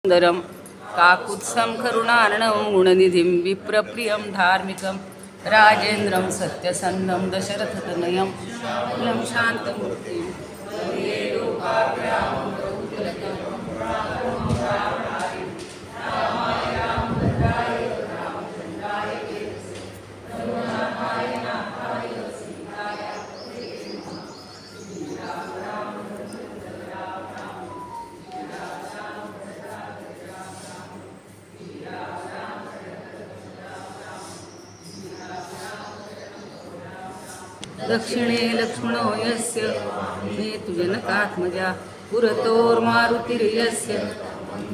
सुंदरम काकुत्सं करुणार्णवं गुणनिधिं विप्रप्रियं धार्मिकं राजेन्द्रं सत्यसन्धं दशरथतनयं कुलं शान्तमूर्तिं वन्दे लोकाग्रामं रघुकुलतं रामाय रामभद्राय रामचन्द्राय वेदसे रघुनाथाय नाथाय सीताय राम राम दक्षिणे लक्ष्मणो यस्य हेतु जनकात्मजा पुरतोर्मारुतिर्यस्य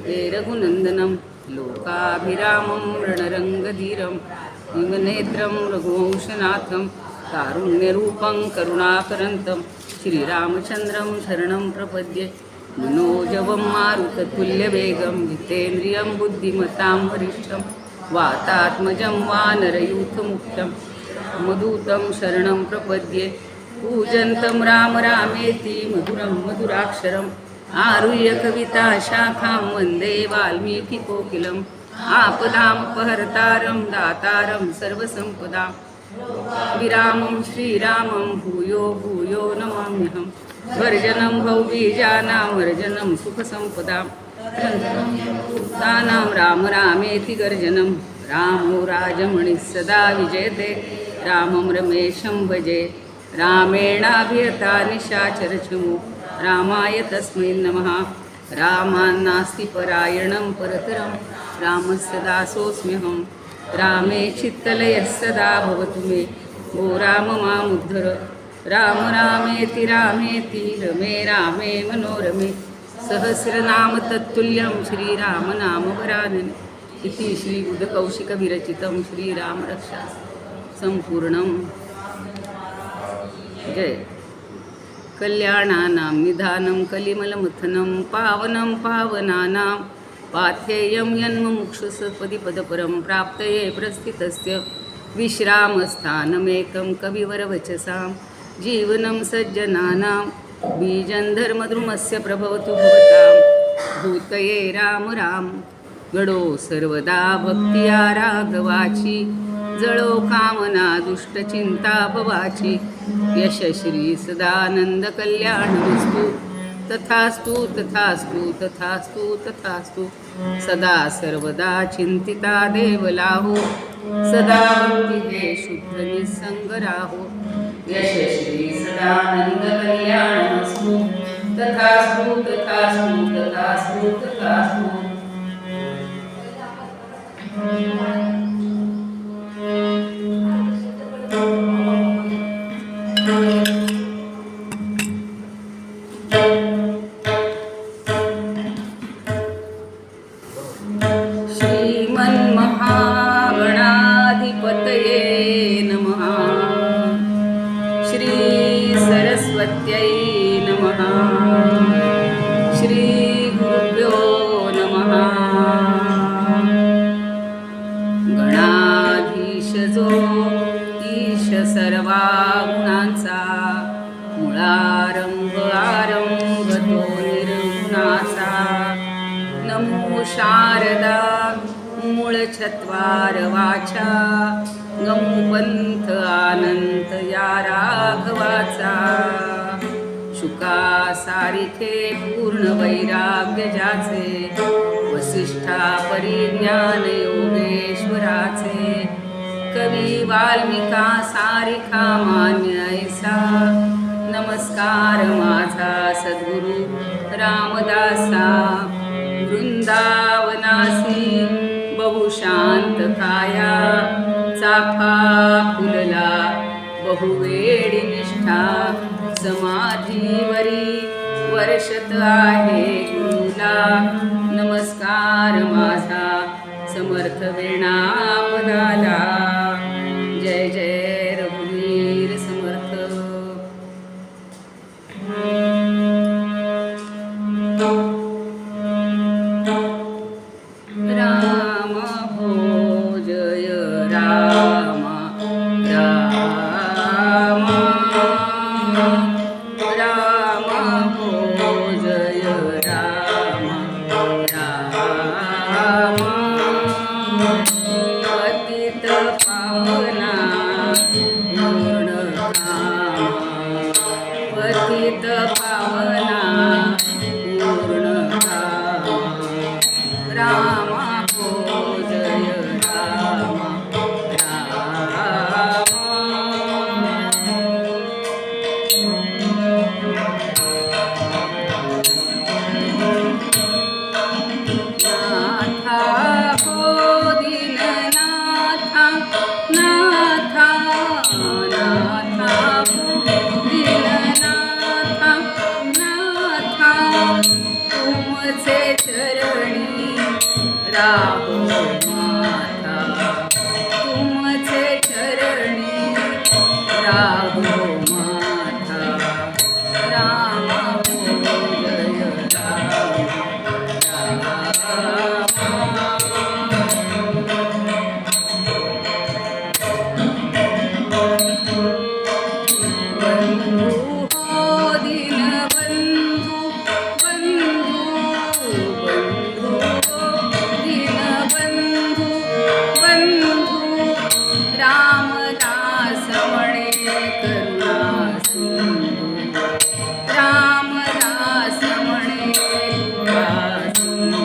ते रघुनन्दनं लोकाभिरामं रणरङ्गधीरं हिमनेत्रं रघुवंशनाथं कारुण्यरूपं करुणाकरन्तं श्रीरामचन्द्रं शरणं प्रपद्ये मनोजवं मारुततुल्यवेगं जितेन्द्रियं बुद्धिमतां वरिष्ठं वातात्मजं वानरयूथमुख्यं मधुतं शरणं प्रपद्ये पूजन्तं राम रामेति मधुरं मधुराक्षरम् आरुह्य कविता शाखां वन्दे वाल्मीकिकोकिलम् आपदामपहर्तारं दातारं सर्वसम्पदां विरामं श्रीरामं भूयो भूयो नमाम्यहं वर्जनं भवबीजानां वर्जनं सुखसम्पदां तानां राम रामेति गर्जनं रामो राजमणिः सदा विजयते रामं रमेशं भजे रामेणाभियता निशाचरचमु रामाय तस्मै नमः रामान्नास्ति परायणं परतरं रामस्य दासोऽस्म्यहं रामे चित्तलयः सदा भवतु मे भो राम मामुद्धर राम रामेति रामेति रमे रामे मनोरमे सहस्रनाम तत्तुल्यं श्रीरामनाम वरानने इति श्री उदकौशिकविरचितं श्रीरामरक्षा संपूर्णं। जय कल्याणानां निधानं कलिमलमथनं पावनं पावनानां पाथेयं यन्मुमुक्षुसपदि पदपरं प्राप्तये प्रस्थितस्य विश्रामस्थानमेकं कविवरवचसां जीवनं सज्जनानां बीजं धर्मद्रुमस्य प्रभवतु भवतां भूतये राम राम गडो सर्वदा भक्तिया राघवाची जळो कामना दुष्टचिंता भवाची यशश्री सदानंद कल्याणमस्तु तथास्तु तथास्तु तथास्तु तथास्तु सदा सर्वदा चिंतिता देवलाहो सदा भक्तिहे शुद्ध निसंग राहो यशश्री सदानंद कल्याणमस्तु तथास्तु तथास्तु तथास्तु तथास्तु श्रीमन्महागणाधिपतये नमः श्री सरस्वत्यै नमः श्री गुरुभ्यो नमः गणाधीश जो ईश सर्वा गुणांचा मुळारंभ आरंभ तो निर्गुणाचा नमो शारदा मूळ छत्वार वाचा गमुपंथ आनंत या राघवाचा शुका सारिखे पूर्ण वैराग्य ज्याचे वसिष्ठा परिज्ञान योगेश्वराचे कवी वाल्मिका सारिखा मान्य ऐसा नमस्कार माझा सद्गुरु रामदासा वृंदावनासी बहुशांत काया चाफा फुलला बहुवेडी निष्ठा समाधीवरी वर्षत आहे गुरुला नमस्कार माझा समर्थ वेणापदाला जय जय रघुवीर समर्थ राम भोजय राम राम राम भोजय राम राम चरणी राहो माता, तुमचे चरणी राहो माता, राम हो जय राम बंधू हो दीनबंधू, बंधू बंधू दीनबंधू, बंधू रामदास म्हणे करुणा सिंधू, रामदास म्हणे कृपा सिंधू,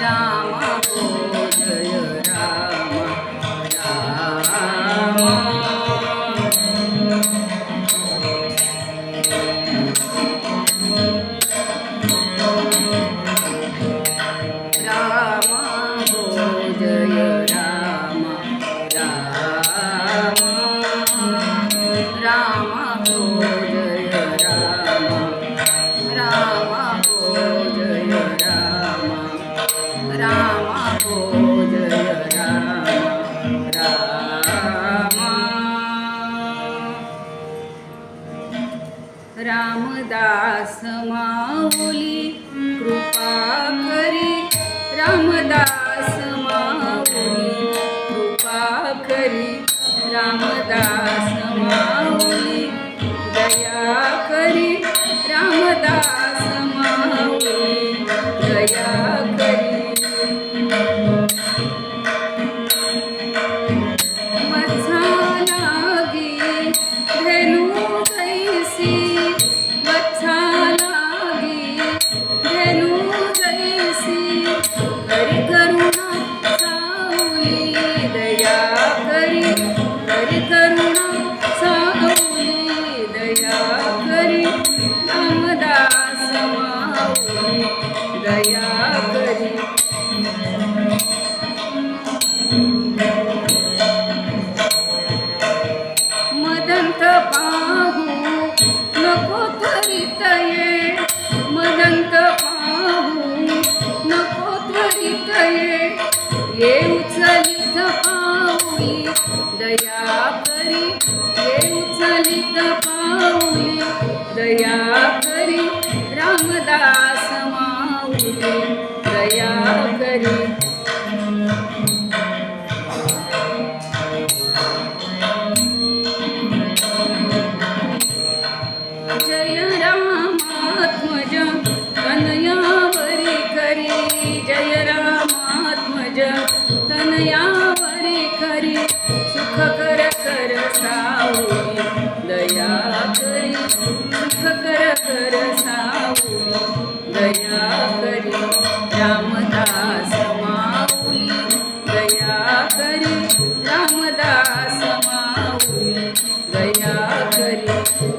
राम हो जय राम राम राम हो जय राम राम, राम हो जय राम, राम हो जय राम, राम हो जय राम राम। रामदास माऊली कृपा करी, रामदास माऊली कृपा करी, रामदास माऊली दया करी, रामदास माऊली दया करी। वत्सा लागी धेनु जैसी, वत्सा लागी धेनु जैसी, करी करुणा सावली दया करी, करी करुणा सावली दया करी, रामदास माऊली दया करी। मदंत पाहू नको त्वरित ये, मदंत पाहू नको त्वरित ये उचलित पाऊली दया करी, ये उचलित पाऊली दया करी, रामदास माऊली दया करी। जय रामात्मज तनयावरी करी, जय रामात्मज तनयावरी करी, सुख कर कर सावली दया करी, सुख कर कर सावली दया करी, रामदास माऊली दया करी, रामदास माऊली दया करी,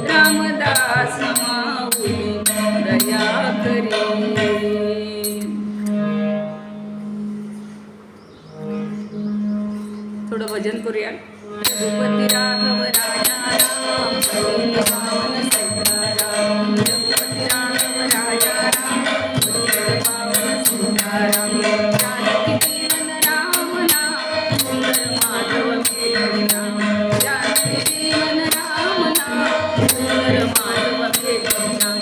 रामदास माऊली दया करी। थोडं भजन करूया। रघुपती राघव राजा राम, पतित पावन सीताराम, रघुपती राघव राजा राम, पतित पावन सीताराम, जानकी जीवन राम नाम, सुंदर माधव भेटले नाम, जानकी जीवन राम नाम, सुंदर माधव भेटले नाम,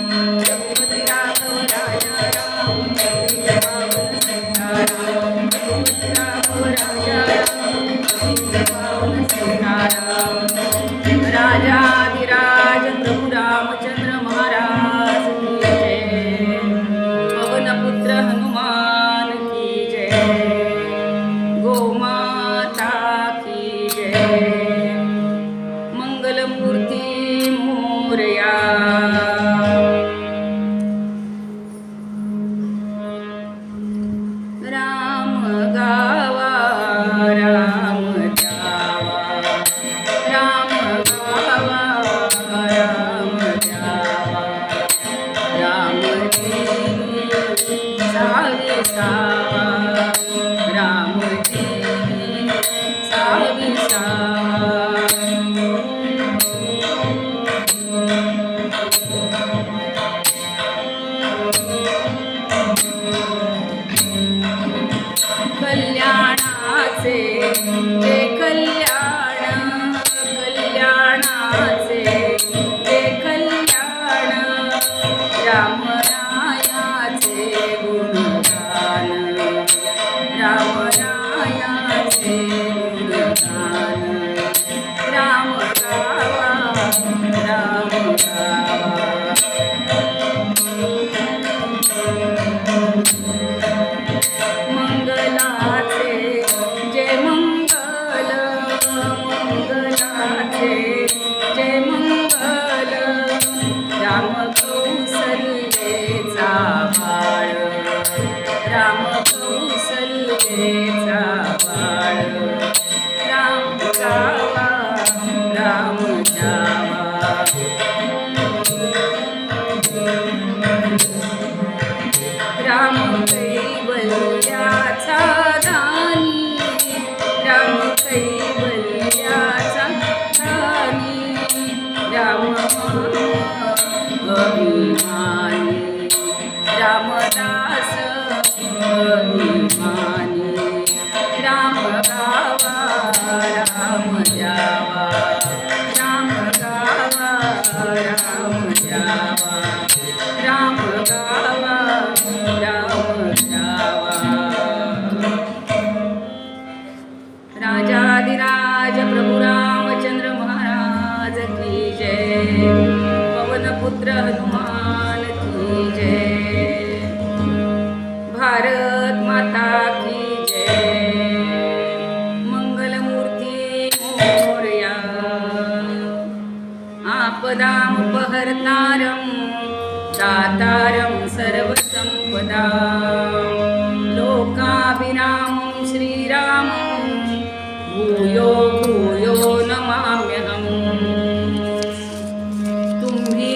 रघुपती राघव राजा राम, पतित पावन सीताराम, रघुपती राघव राजा राम, पतित पावन सीताराम। राजाधिराज प्रभु रामचंद्र महाराज की जय, पवनपुत्र हनुमान की जय, गोमाता की जय, मंगलमूर्ती मोरया। राम गावा राम जावा, राम गावा राम जावा, राम जी सावी सावा, राम जी सावी सावा। जे कल्याण कल्याणाचे जे कल्याण रामरायाचे गुणगान रामरायाचे गुणगान राम गावा राम गावा मंगलाचे जय मंगल मंगलाचे जय मंगल राम कौसल्येचा बाळ राम कौसल्येचा बाळ राम गावा राम जावा राम कैवल्याचा दानी राम कैवल्याचा दानी राम अभिमानी रामदास अभिमानी राम गावा राम जावा राम गावा राम जावा राम गावा राम जावा राजाधिराज प्रभु रामचंद्र महाराज की जय पवनपुत्र हनुमान की जय भारत माता की जय मंगलमूर्ती मोरया आपदामुपहर्तारं दातारं सर्वसंपदां लोकाभिरामं श्रीरामं भूयो भूयो नमाम्यहम् तुम्ही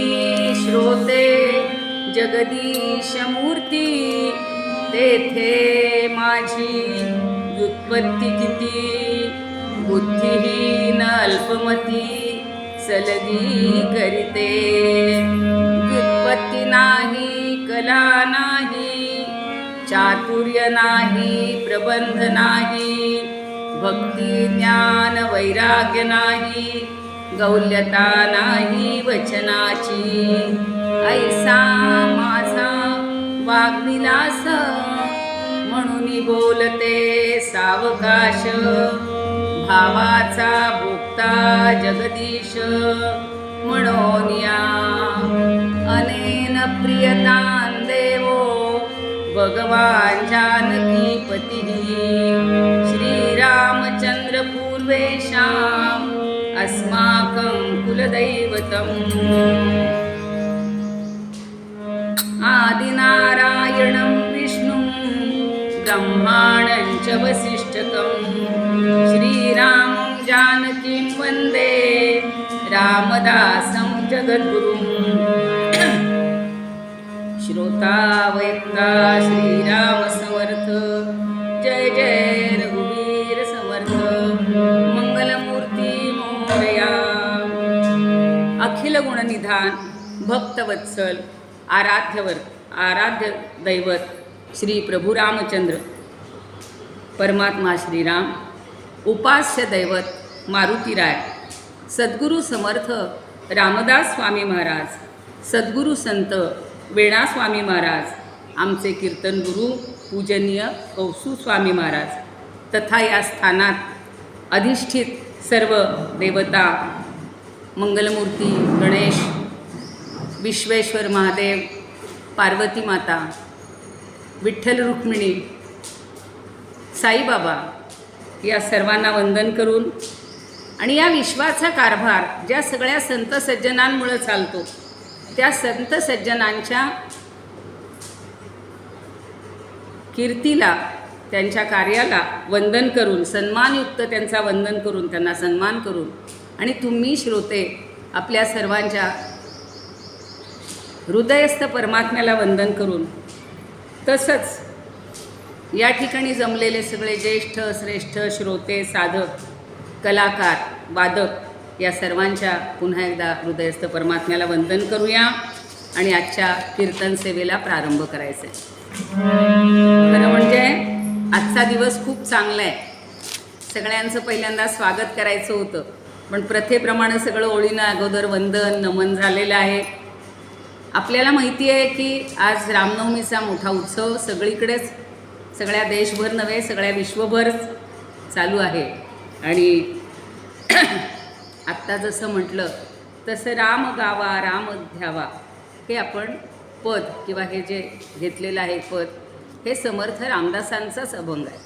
श्रोते जगदीश मूर्ती तेथे माझी व्युत्पत्ती किती बुद्धिहीन अल्पमती सलगी करीते व्युत्पत्ती नाही कला नाही चातुर्य नाही प्रबंध नाही भक्ती ज्ञान वैराग्य नाही गौल्यता नाही वचनाची ऐसा माझा वाग्विलास म्हणून बोलते सावकाश भावाचा भोक्ता जगदीश म्हणून या अनेन प्रियतां देवो भगवान जानकी पती श्रीरामचंद्र पूर्वेशाम् अस्माकं कुलदैवतम् आदिनारायणं विष्णुं ब्रह्माणं च वसिष्ठकं श्रीरामं जानकीं वन्दे रामदासं जगद्गुरुं श्रोता वैत्ता श्रीराम समर्थ जय जय रघुवीर समर्थ मंगलमूर्ती मोरया अखिल गुणनिधान भक्तवत्सल आराध्य दैवत श्री प्रभु रामचंद्र परमात्मा श्रीराम उपास्य दैवत मारुतीराय सद्गुरु समर्थ रामदास स्वामी महाराज सद्गुरु संत वेणा स्वामी महाराज आमचे कीर्तन गुरु पूजनीय कौसू स्वामी महाराज तथा या स्थानात अधिष्ठित सर्व देवता मंगलमूर्ती गणेश विश्वेश्वर महादेव पार्वती माता विठ्ठल रुक्मिणी साईबाबा या सर्वांना वंदन करून आणि या विश्वाचा कारभार ज्या सगळ्या संत सज्जनांमुळे चालतो त्या संत सज्जनांच्या कीर्तीला त्यांच्या कार्याला वंदन करून सन्मानयुक्त त्यांचा वंदन करून त्यांना सन्मान करून आणि तुम्ही श्रोते आपल्या सर्वांच्या हृदयस्थ परमात्म्याला वंदन करून तसंच या ठिकाणी जमलेले सगळे ज्येष्ठ श्रेष्ठ श्रोते साधक कलाकार वादक या सर्वांच्या पुन्हा एकदा हृदयस्थ परमात्म्याला वंदन करूया आणि आजच्या कीर्तन सेवेला प्रारंभ करायचा आहे. खरं म्हणजे आजचा दिवस खूप चांगला आहे. सगळ्यांचं पहिल्यांदा स्वागत करायचं होतं, पण प्रथेप्रमाणे सगळं ओळीनं अगोदर वंदन नमन झालेलं आहे. आपल्याला माहिती आहे की आज रामनवमीचा मोठा उत्सव सगळीकडेच, सगळ्या देशभर नव्हे सगळ्या विश्वभर चालू आहे. आणि आत्ता जसं म्हटलं तसं राम गावा राम ध्यावा हे आपण पद किंवा हे जे घेतलेलं आहे पद, हे समर्थ रामदासांचाच अभंग आहे.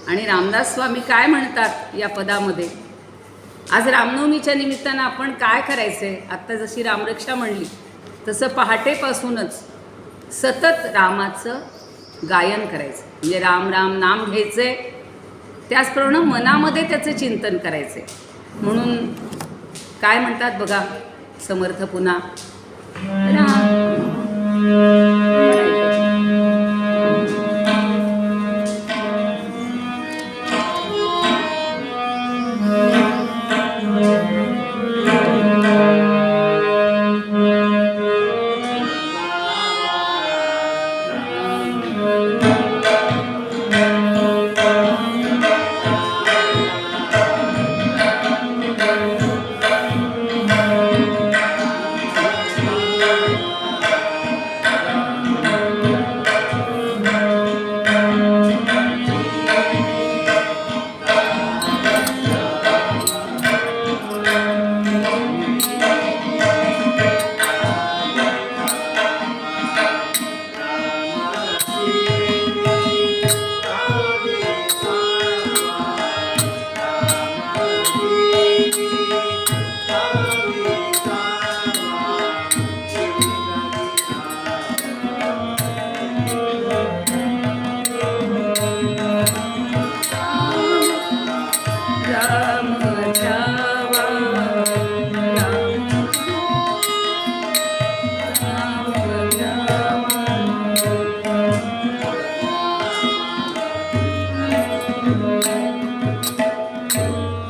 आणि रामदास स्वामी काय म्हणतात या पदामध्ये? आज रामनवमीच्या निमित्तानं आपण काय करायचं आहे? आत्ता जशी रामरक्षा म्हणली तसं पहाटेपासूनच सतत रामाचं गायन करायचं, म्हणजे राम राम नाम घ्यायचं आहे, त्याचप्रमाणे मनामध्ये त्याचं चिंतन करायचं आहे. म्हणून काय म्हणतात बघा समर्थ पुन्हा, राम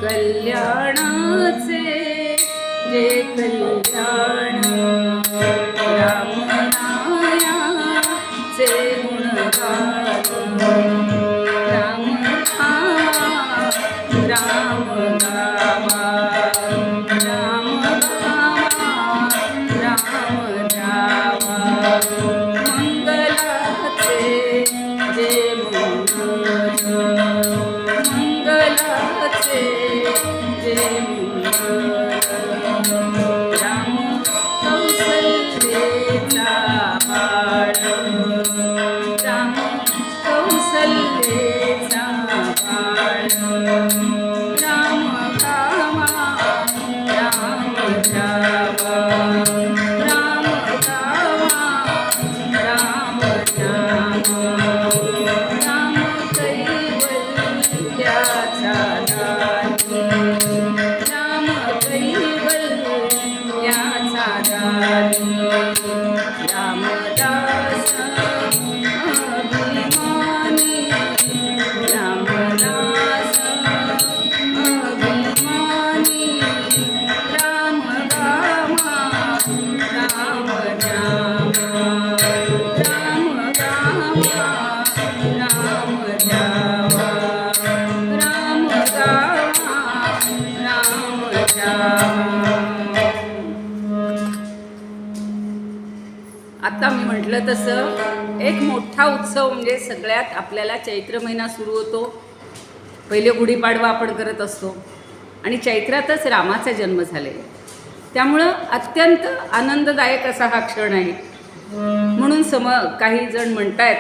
कल्याणाचे जे कल्याण रामनायाचे गुणगान, राम राम गावा राम गावा राम जावा, मंगलाचे जे मंगल, मंगलाचे जे राम कौसल्येचा बाळ, राम कौसल्येचा बाळ, राम गावा राम जावा, राम गावा राम जावा, राम कैवल्याचा दानी, राम कैवल्याचा दानी, रामदास अभिमानी, रामदास अभिमानी, राम गावा राम जावा, राम गावा राम जावा, राम गावा राम जावा. आता मी म्हटलं तसं एक मोठा उत्सव म्हणजे सगळ्यात आपल्याला चैत्र महिना सुरू होतो. पहिले गुढीपाडवा आपण करत असतो आणि चैत्रातच रामाचा जन्म झालेला, त्यामुळं अत्यंत आनंददायक असा हा क्षण आहे. म्हणून काही जण म्हणतायत,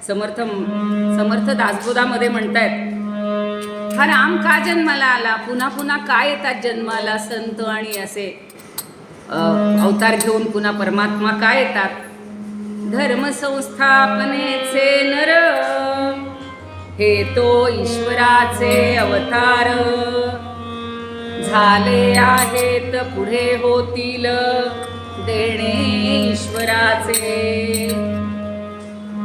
समर्थ दासबोधामध्ये म्हणतायत, हा राम का जन्माला आला, पुन्हा पुन्हा का येतात जन्माला संत आणि असे अवतार घेऊन पुन्हा परमात्मा का येतात? धर्मसंस्थापनेचे नर हे तो ईश्वराचे अवतार, झाले आहेत पुढे होतील देणे ईश्वराचे.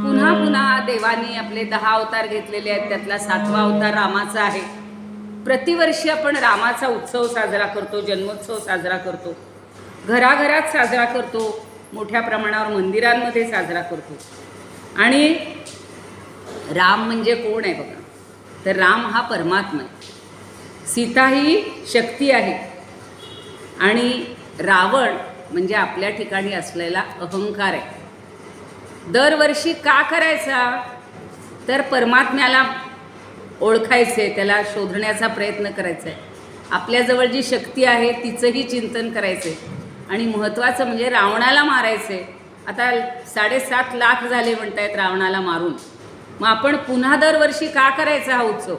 पुन्हा पुन्हा देवानी आपले 10 अवतार घेतलेले आहेत, त्यातला 7वा अवतार रामाचा आहे. प्रतिवर्षी आपण रामाचा उत्सव साजरा करतो, जन्मोत्सव साजरा करतो, घराघरात साजरा करतो, मोठ्या प्रमाणावर मंदिरांमध्ये साजरा करतो. आणि राम म्हणजे कोण आहे बघा, तर राम हा परमात्मा आहे. सीता ही शक्ती आहे आणि रावण म्हणजे आपल्या ठिकाणी असलेला अहंकार आहे. दरवर्षी का करायचा? तर परमात्म्याला ओळखायचे, त्याला शोधण्याचा प्रयत्न करायचा आहे. आपल्याजवळ जी शक्ती आहे तिचंही चिंतन करायचं आहे. आणि महत्त्वाचं म्हणजे रावणाला मारायचं आहे. आता 7.5 लाख झाले म्हणत आहेत रावणाला मारून. मग आपण पुन्हा दरवर्षी का करायचा हा उत्सव?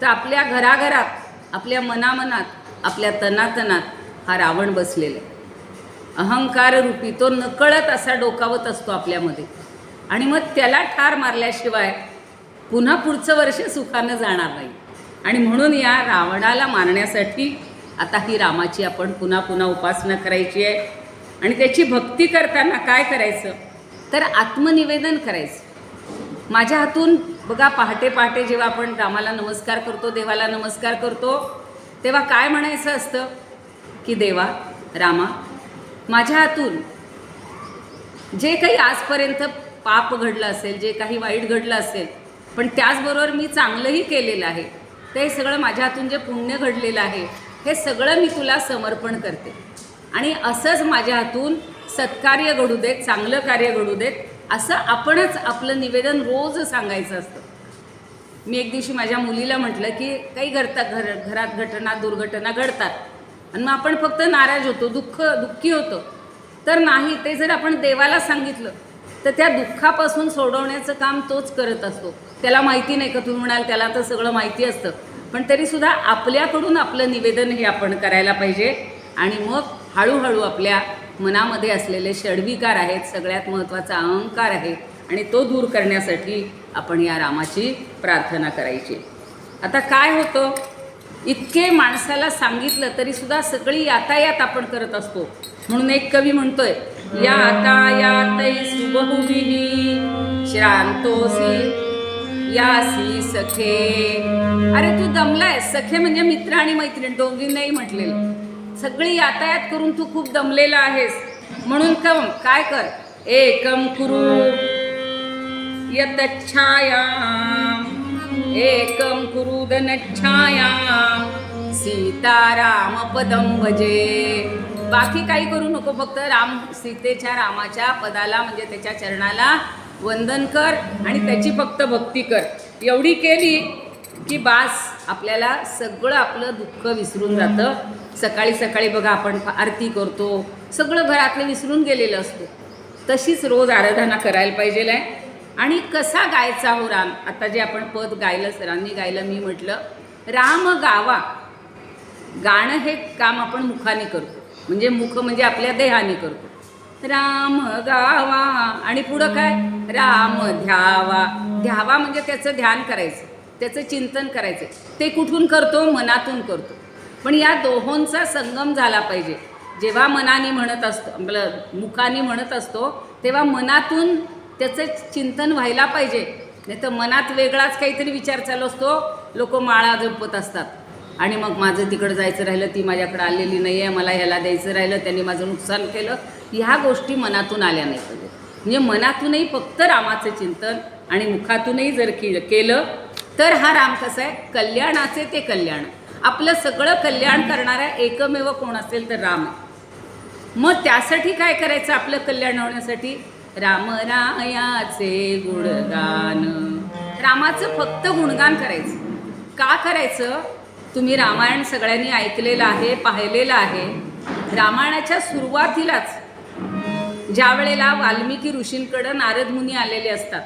तर आपल्या घराघरात, आपल्या मनामनात, आपल्या तनातनात हा रावण बसलेला आहे. अहंकार रूपी तो नकळत असा डोकावत असतो आपल्यामध्ये. आणि मग त्याला ठार मारल्याशिवाय पुन्हा पुढचं वर्ष सुखानं जाणार नाही. आणि म्हणून या रावणाला मारण्यासाठी आता ही रामाची आपण पुन्हा पुन्हा उपासना करायची आहे. आणि त्याची भक्ती करताना काय करायचं? तर आत्मनिवेदन करायचं. माझ्या हातून बघा, पहाटे पहाटे जेव्हा आपण रामाला नमस्कार करतो, देवाला नमस्कार करतो, तेव्हा काय म्हणायचं असतं की देवा, रामा, माझ्या हातून जे काही आजपर्यंत पाप घडलं असेल, जे काही वाईट घडलं असेल, पण त्याचबरोबर मी चांगलंही केलेलं आहे, ते सगळं माझ्या हातून जे पुण्य घडलेलं आहे हे सगळं मी तुला समर्पण करते. आणि असंच माझ्या हातून सत्कार्य घडू देत, चांगलं कार्य घडू देत, असं आपणच आपलं निवेदन रोज सांगायचं असतं. मी एक दिवशी माझ्या मुलीला म्हटलं की काही घरात घटना, दुर्घटना घडतात आणि मग आपण फक्त नाराज होतो, दुःखी होतो. तर नाही, ते जर आपण देवाला सांगितलं तर त्या दुःखापासून सोडवण्याचं काम तोच करत असतो. त्याला माहिती नाही का? तुम्ही म्हणाल त्याला तर सगळं माहिती असतं, पण तरीसुद्धा आपल्याकडून आपलं निवेदन हे आपण करायला पाहिजे. आणि मग हळूहळू आपल्या मनामध्ये असलेले षड्विकार आहेत, सगळ्यात महत्त्वाचा अहंकार आहे, आणि तो दूर करण्यासाठी आपण या रामाची प्रार्थना करायची. आता काय होतं, इतके माणसाला सांगितलं तरीसुद्धा सगळी यातायात आपण करत असतो. म्हणून एक कवी म्हणतोय, यातायातै सुबहुभिः श्रांतोसी यासी सखे. अरे तू दमलाय. सखे म्हणजे मित्र आणि मैत्रीण, दोघींनाही म्हटलेलं. सगळी यातायात करून तू खूप दमलेला आहेस, म्हणून काय कर, एकम कुरु यदच्छायाम, एकम कुरु दनच्छायाम, सीताराम पदम भजे. बाकी काही करू नको, फक्त सीतेच्या रामाच्या पदाला म्हणजे त्याच्या चरणाला वंदन कर आणि त्याची फक्त भक्ती कर. एवढी केली की बास, आपल्याला सगळं आपलं दुःख विसरून जातं. सकाळी सकाळी बघा आपण आरती करतो, सगळं घरातलं विसरून गेलेलं असतो. तशीच रोज आराधना करायला पाहिजे आहे. आणि कसा गायचा हो राम? आता जे आपण पद गायलं, सरांनी गायलं, मी म्हटलं राम गावा. गाणं हे काम आपण मुखाने करतो, म्हणजे मुख म्हणजे आपल्या देहाने करतो. राम गावा आणि पुढं काय? राम ध्यावा. ध्यावा म्हणजे त्याचं ध्यान करायचं, त्याचं चिंतन करायचं. ते कुठून करतो? मनातून करतो. पण या दोहोंचा संगम झाला पाहिजे. जेव्हा मनाने म्हणत असतो, आपलं मुखाने म्हणत असतो, तेव्हा मनातून त्याचं चिंतन व्हायला पाहिजे. नाही तर मनात वेगळाच काहीतरी विचार चालू असतो. लोक माळा जपत असतात आणि मग माझं तिकडं जायचं राहिलं, ती माझ्याकडे आलेली नाही आहे, मला ह्याला द्यायचं राहिलं, त्यांनी माझं नुकसान केलं, ह्या गोष्टी मनातून आल्या नाही पाहिजे. म्हणजे मनातूनही फक्त रामाचं चिंतन आणि मुखातूनही जर केलं तर हा राम कसा आहे? कल्याणाचे ते कल्याण. आपलं सगळं कल्याण करणारा एकमेव कोण असेल तर राम. मग त्यासाठी काय करायचं? आपलं कल्याण होण्यासाठी राम रायाचे गुणगान. रामाचं फक्त गुणगान करायचं. का करायचं? तुम्ही रामायण सगळ्यांनी ऐकलेलं आहे, पाहिलेलं आहे. रामायणाच्या सुरुवातीलाच ज्या वेळेला वाल्मिकी ऋषींकडं नारद मुनी आलेले असतात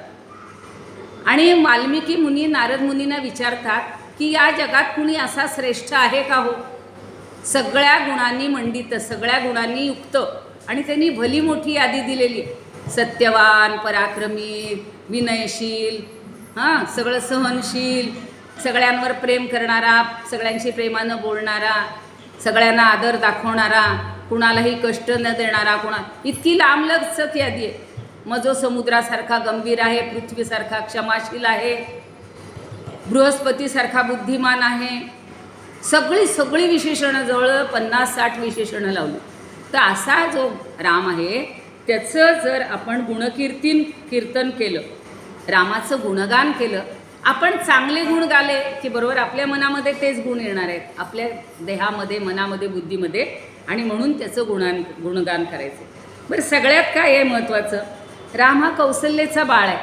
आणि वाल्मिकी मुनी नारद मुनींना विचारतात की या जगात कुणी असा श्रेष्ठ आहे का हो? सगळ्या गुणांनी मंडित, सगळ्या गुणांनी युक्त, आणि त्यांनी भली मोठी यादी दिलेली. सत्यवान, पराक्रमी, विनयशील, सगळं सहनशील, सगळ्यांवर प्रेम करणारा, सगळ्यांशी प्रेमानं बोलणारा, सगळ्यांना आदर दाखवणारा, कुणालाही कष्ट न देणारा, इतकी लांबलचक यादी आहे. मग जो समुद्रासारखा गंभीर आहे, पृथ्वीसारखा क्षमाशील आहे, बृहस्पतीसारखा बुद्धिमान आहे, सगळी विशेषणं, जवळ 50-60 विशेषणं लावली. तर असा जो राम आहे त्याचं जर आपण कीर्तन केलं, रामाचं गुणगान केलं, आपण चांगले गुण गाले की बरोबर आपल्या मनामध्ये तेच गुण येणार आहेत, आपल्या देहामध्ये, मनामध्ये, बुद्धीमध्ये, आणि म्हणून त्याचं गुणगान करायचं. बरं, सगळ्यात काय आहे महत्त्वाचं, राम हा कौसल्याचा बाळ आहे.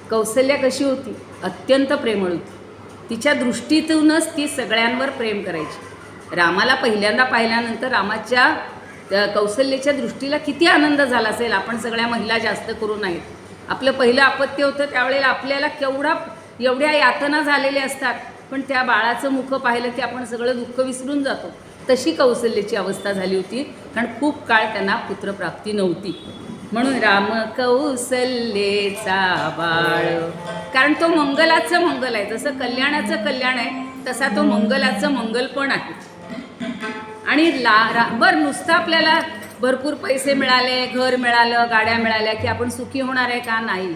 कौसल्या कशी होती? अत्यंत प्रेमळ होती. तिच्या दृष्टीतूनच ती सगळ्यांवर प्रेम करायची. रामाला पहिल्यांदा पाहिल्यानंतर रामाच्या कौसल्याच्या दृष्टीला किती आनंद झाला असेल. आपण सगळ्या महिला जास्त करून आहेत. आपलं पहिलं अपत्य होतं त्यावेळेला आपल्याला एवढ्या यातना झालेल्या असतात, पण त्या बाळाचं मुख पाहिलं की आपण सगळं दुःख विसरून जातो. तशी कौसल्याची अवस्था झाली होती, कारण खूप काळ त्यांना पुत्रप्राप्ती नव्हती. म्हणून राम कौसल्येचा बाळ, कारण तो मंगलाचं मंगल आहे. जसं कल्याणाचं कल्याण आहे तसा तो मंगलाचं मंगल पण आहे. आणि बरं, नुसतं आपल्याला भरपूर पैसे मिळाले, घर मिळालं, गाड्या मिळाल्या की आपण सुखी होणार आहे का? नाही.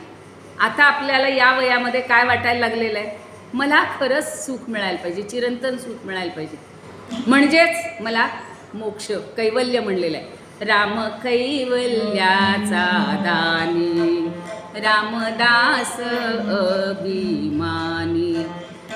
आता आपल्याला या वयामध्ये काय वाटायला लागलेलं आहे, मला खरंच सुख मिळायला पाहिजे, चिरंतन सुख मिळायला पाहिजे, म्हणजेच मला मोक्ष, कैवल्य म्हणलेलं आहे. राम कैवल्याचा दानी, रामदास अभिमानी.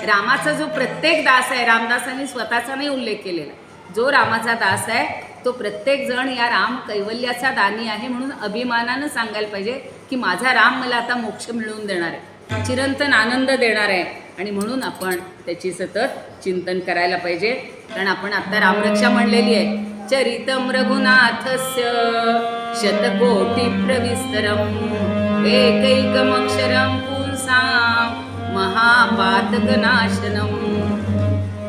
रामाचा जो प्रत्येक दास आहे, रामदासांनी स्वतःचा नाही उल्लेख केलेला, जो रामाचा दास आहे तो प्रत्येक जण या राम कैवल्याचा दानी आहे म्हणून अभिमानानं सांगायला पाहिजे की माझा राम मला आता मोक्ष मिळवून देणार आहे, चिरंतन आनंद देणार आहे. आणि म्हणून आपण त्याची सतत चिंतन करायला पाहिजे. कारण आपण आता रामरक्षा म्हणलेली आहे, चरितम रघुनाथस्य शतकोटी प्रविस्तरम एकैकमक्षरम पुंसां महापातकनाशनम.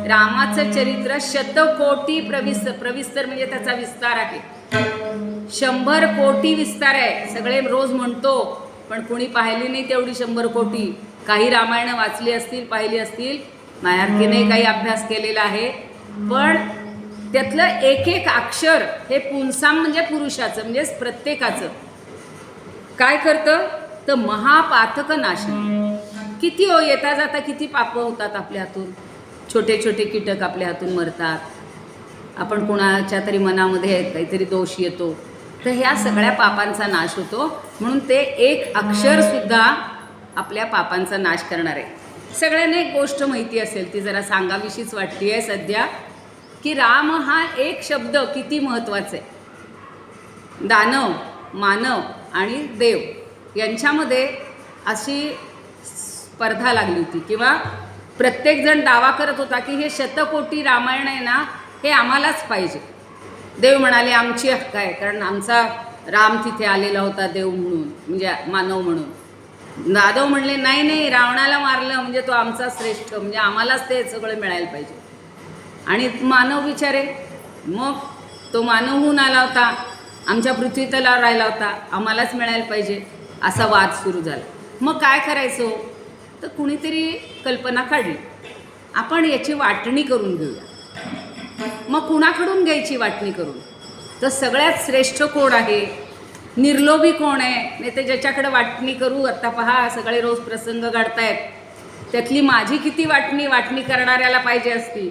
रामाचं चरित्र शतकोटी प्रविस्तर म्हणजे त्याचा विस्तार आहे. 100 कोटी विस्तार आहे. सगळे रोज म्हणतो, पण कोणी पाहिली नाही तेवढी 100 कोटी. काही रामायणं वाचली असतील, पाहिली असतील, मायार्कीने काही अभ्यास केलेला आहे, पण त्यातलं एक एक अक्षर हे पुंसाम म्हणजे पुरुषाचं, म्हणजे प्रत्येकाचं काय करतं तर महापातक नाशन. किती येता जाता किती पापं होतात आपल्या हातून, छोटे छोटे कीटक आपल्या हातून मरतात. आपण कोणाच्या तरी मनामध्ये काहीतरी दोष येतो, तर ह्या सगळ्या पापांचा नाश होतो. म्हणून ते एक अक्षरसुद्धा आपल्या पापांचा नाश करणार आहे. सगळ्यांना एक गोष्ट माहिती असेल, ती जरा सांगावीशीच वाटते आहे सध्या, की राम हा एक शब्द किती महत्त्वाचा आहे. दानव, मानव आणि देव यांच्यामध्ये अशी स्पर्धा लागली होती, किंवा प्रत्येकजण दावा करत होता की हे शतकोटी रामायण आहे ना, हे आम्हालाच पाहिजे. देव म्हणाले आमची हक्क आहे, कारण आमचा राम तिथे आलेला होता देव म्हणून, म्हणजे मानव म्हणून. दादव म्हणले नाही नाही, रावणाला मारलं म्हणजे तो आमचा श्रेष्ठ, म्हणजे आम्हालाच ते सगळं मिळायला पाहिजे. आणि मानव विचारे, मग तो मानवहून आला होता, आमच्या पृथ्वी तलावर राहिला होता, आम्हालाच मिळायला पाहिजे, असा वाद सुरू झाला. मग काय करायचं, तर कुणीतरी कल्पना काढली, आपण याची वाटणी करून घेऊया. मग कुणाकडून घ्यायची वाटणी करून, तर सगळ्यात श्रेष्ठ कोण आहे, निर्लोभी कोण आहे, नाही तर ज्याच्याकडे वाटणी करू. आता पहा सगळे रोज प्रसंग घडतायत, त्यातली माझी किती वाटणी करणाऱ्याला पाहिजे असती,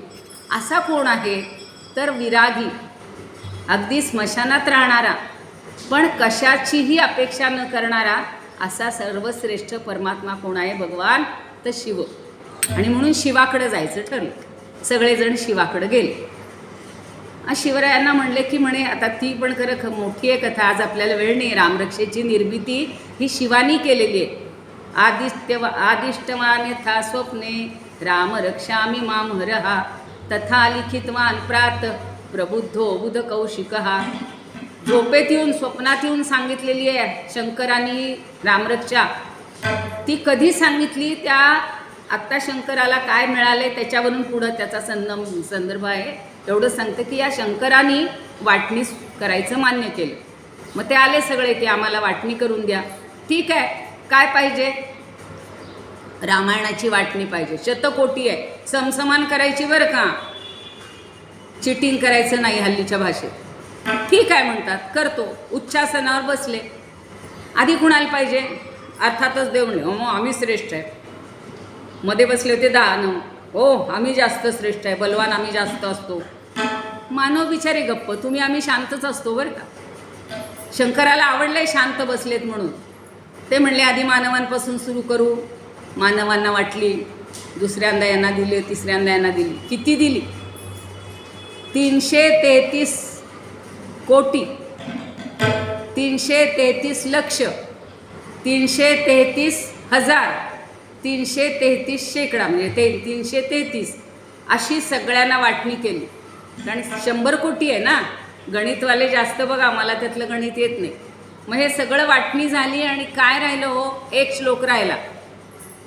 असा कोण आहे, तर विरागी, अगदी स्मशानात राहणारा, पण कशाचीही अपेक्षा न करणारा, असा सर्वश्रेष्ठ परमात्मा कोण आहे, भगवान, तर शिव. आणि म्हणून शिवाकडे जायचं ठरलं. सगळेजण शिवाकडे गेले. शिवरायांना म्हणले की म्हणे आता ती पण खरं मोठी आहे कथा, आज आपल्याला वेळ नाही. रामरक्षेची निर्मिती ही शिवानी केलेली आहे. आदिष्टवान यथा स्वप्ने राम रक्षामि मां हरहा तथा लिखितवान प्रात प्रबुद्धो बुध कौशिकहा. झोपेत येऊन, स्वप्नात येऊन सांगितलेली आहे शंकरांनी रामरक्षा. ती कधी सांगितली, त्या आत्ता शंकराला काय मिळाले त्याच्यावरून पुढं त्याचा संदर्भ आहे. एवढं सांगतं की या शंकरांनी वाटणी करायचं मान्य केलं. मग ते आले सगळे की आम्हाला वाटणी करून द्या. ठीक आहे, काय पाहिजे, रामायणाची वाटणी पाहिजे. शतकोटी आहे, समसमान करायची बरं का, चिटिंग करायचं नाही हल्लीच्या भाषेत. ठीक आहे म्हणतात, करतो. उच्चासनावर बसले. आधी कुणाला पाहिजे, अर्थातच देव म्हणे हो आम्ही श्रेष्ठ आहे. मध्ये बसले होते दानव, हो आम्ही जास्त श्रेष्ठ आहे, बलवान आम्ही जास्त असतो. मानव बिचारे गप्प, तुम्ही आम्ही शांतच असतो बरं का. शंकराला आवडलंय शांत बसलेत म्हणून. ते म्हणले आधी मानवांपासून सुरू करू. मानवांना वाटली, दुसऱ्यांदा यांना दिली, तिसऱ्यांदा यांना दिली. किती दिली? 333 कोटी, 333 लक्ष, 333,000, 333 शेकडा, म्हणजे 333 अशी सगळ्यांना वाटणी केली. कारण 100 कोटी आहे ना, गणितवाले जास्त बघा, मला त्यातलं गणित येत नाही. मग हे सगळं वाटणी झाली आणि काय राहिलं हो? एक श्लोक राहिला.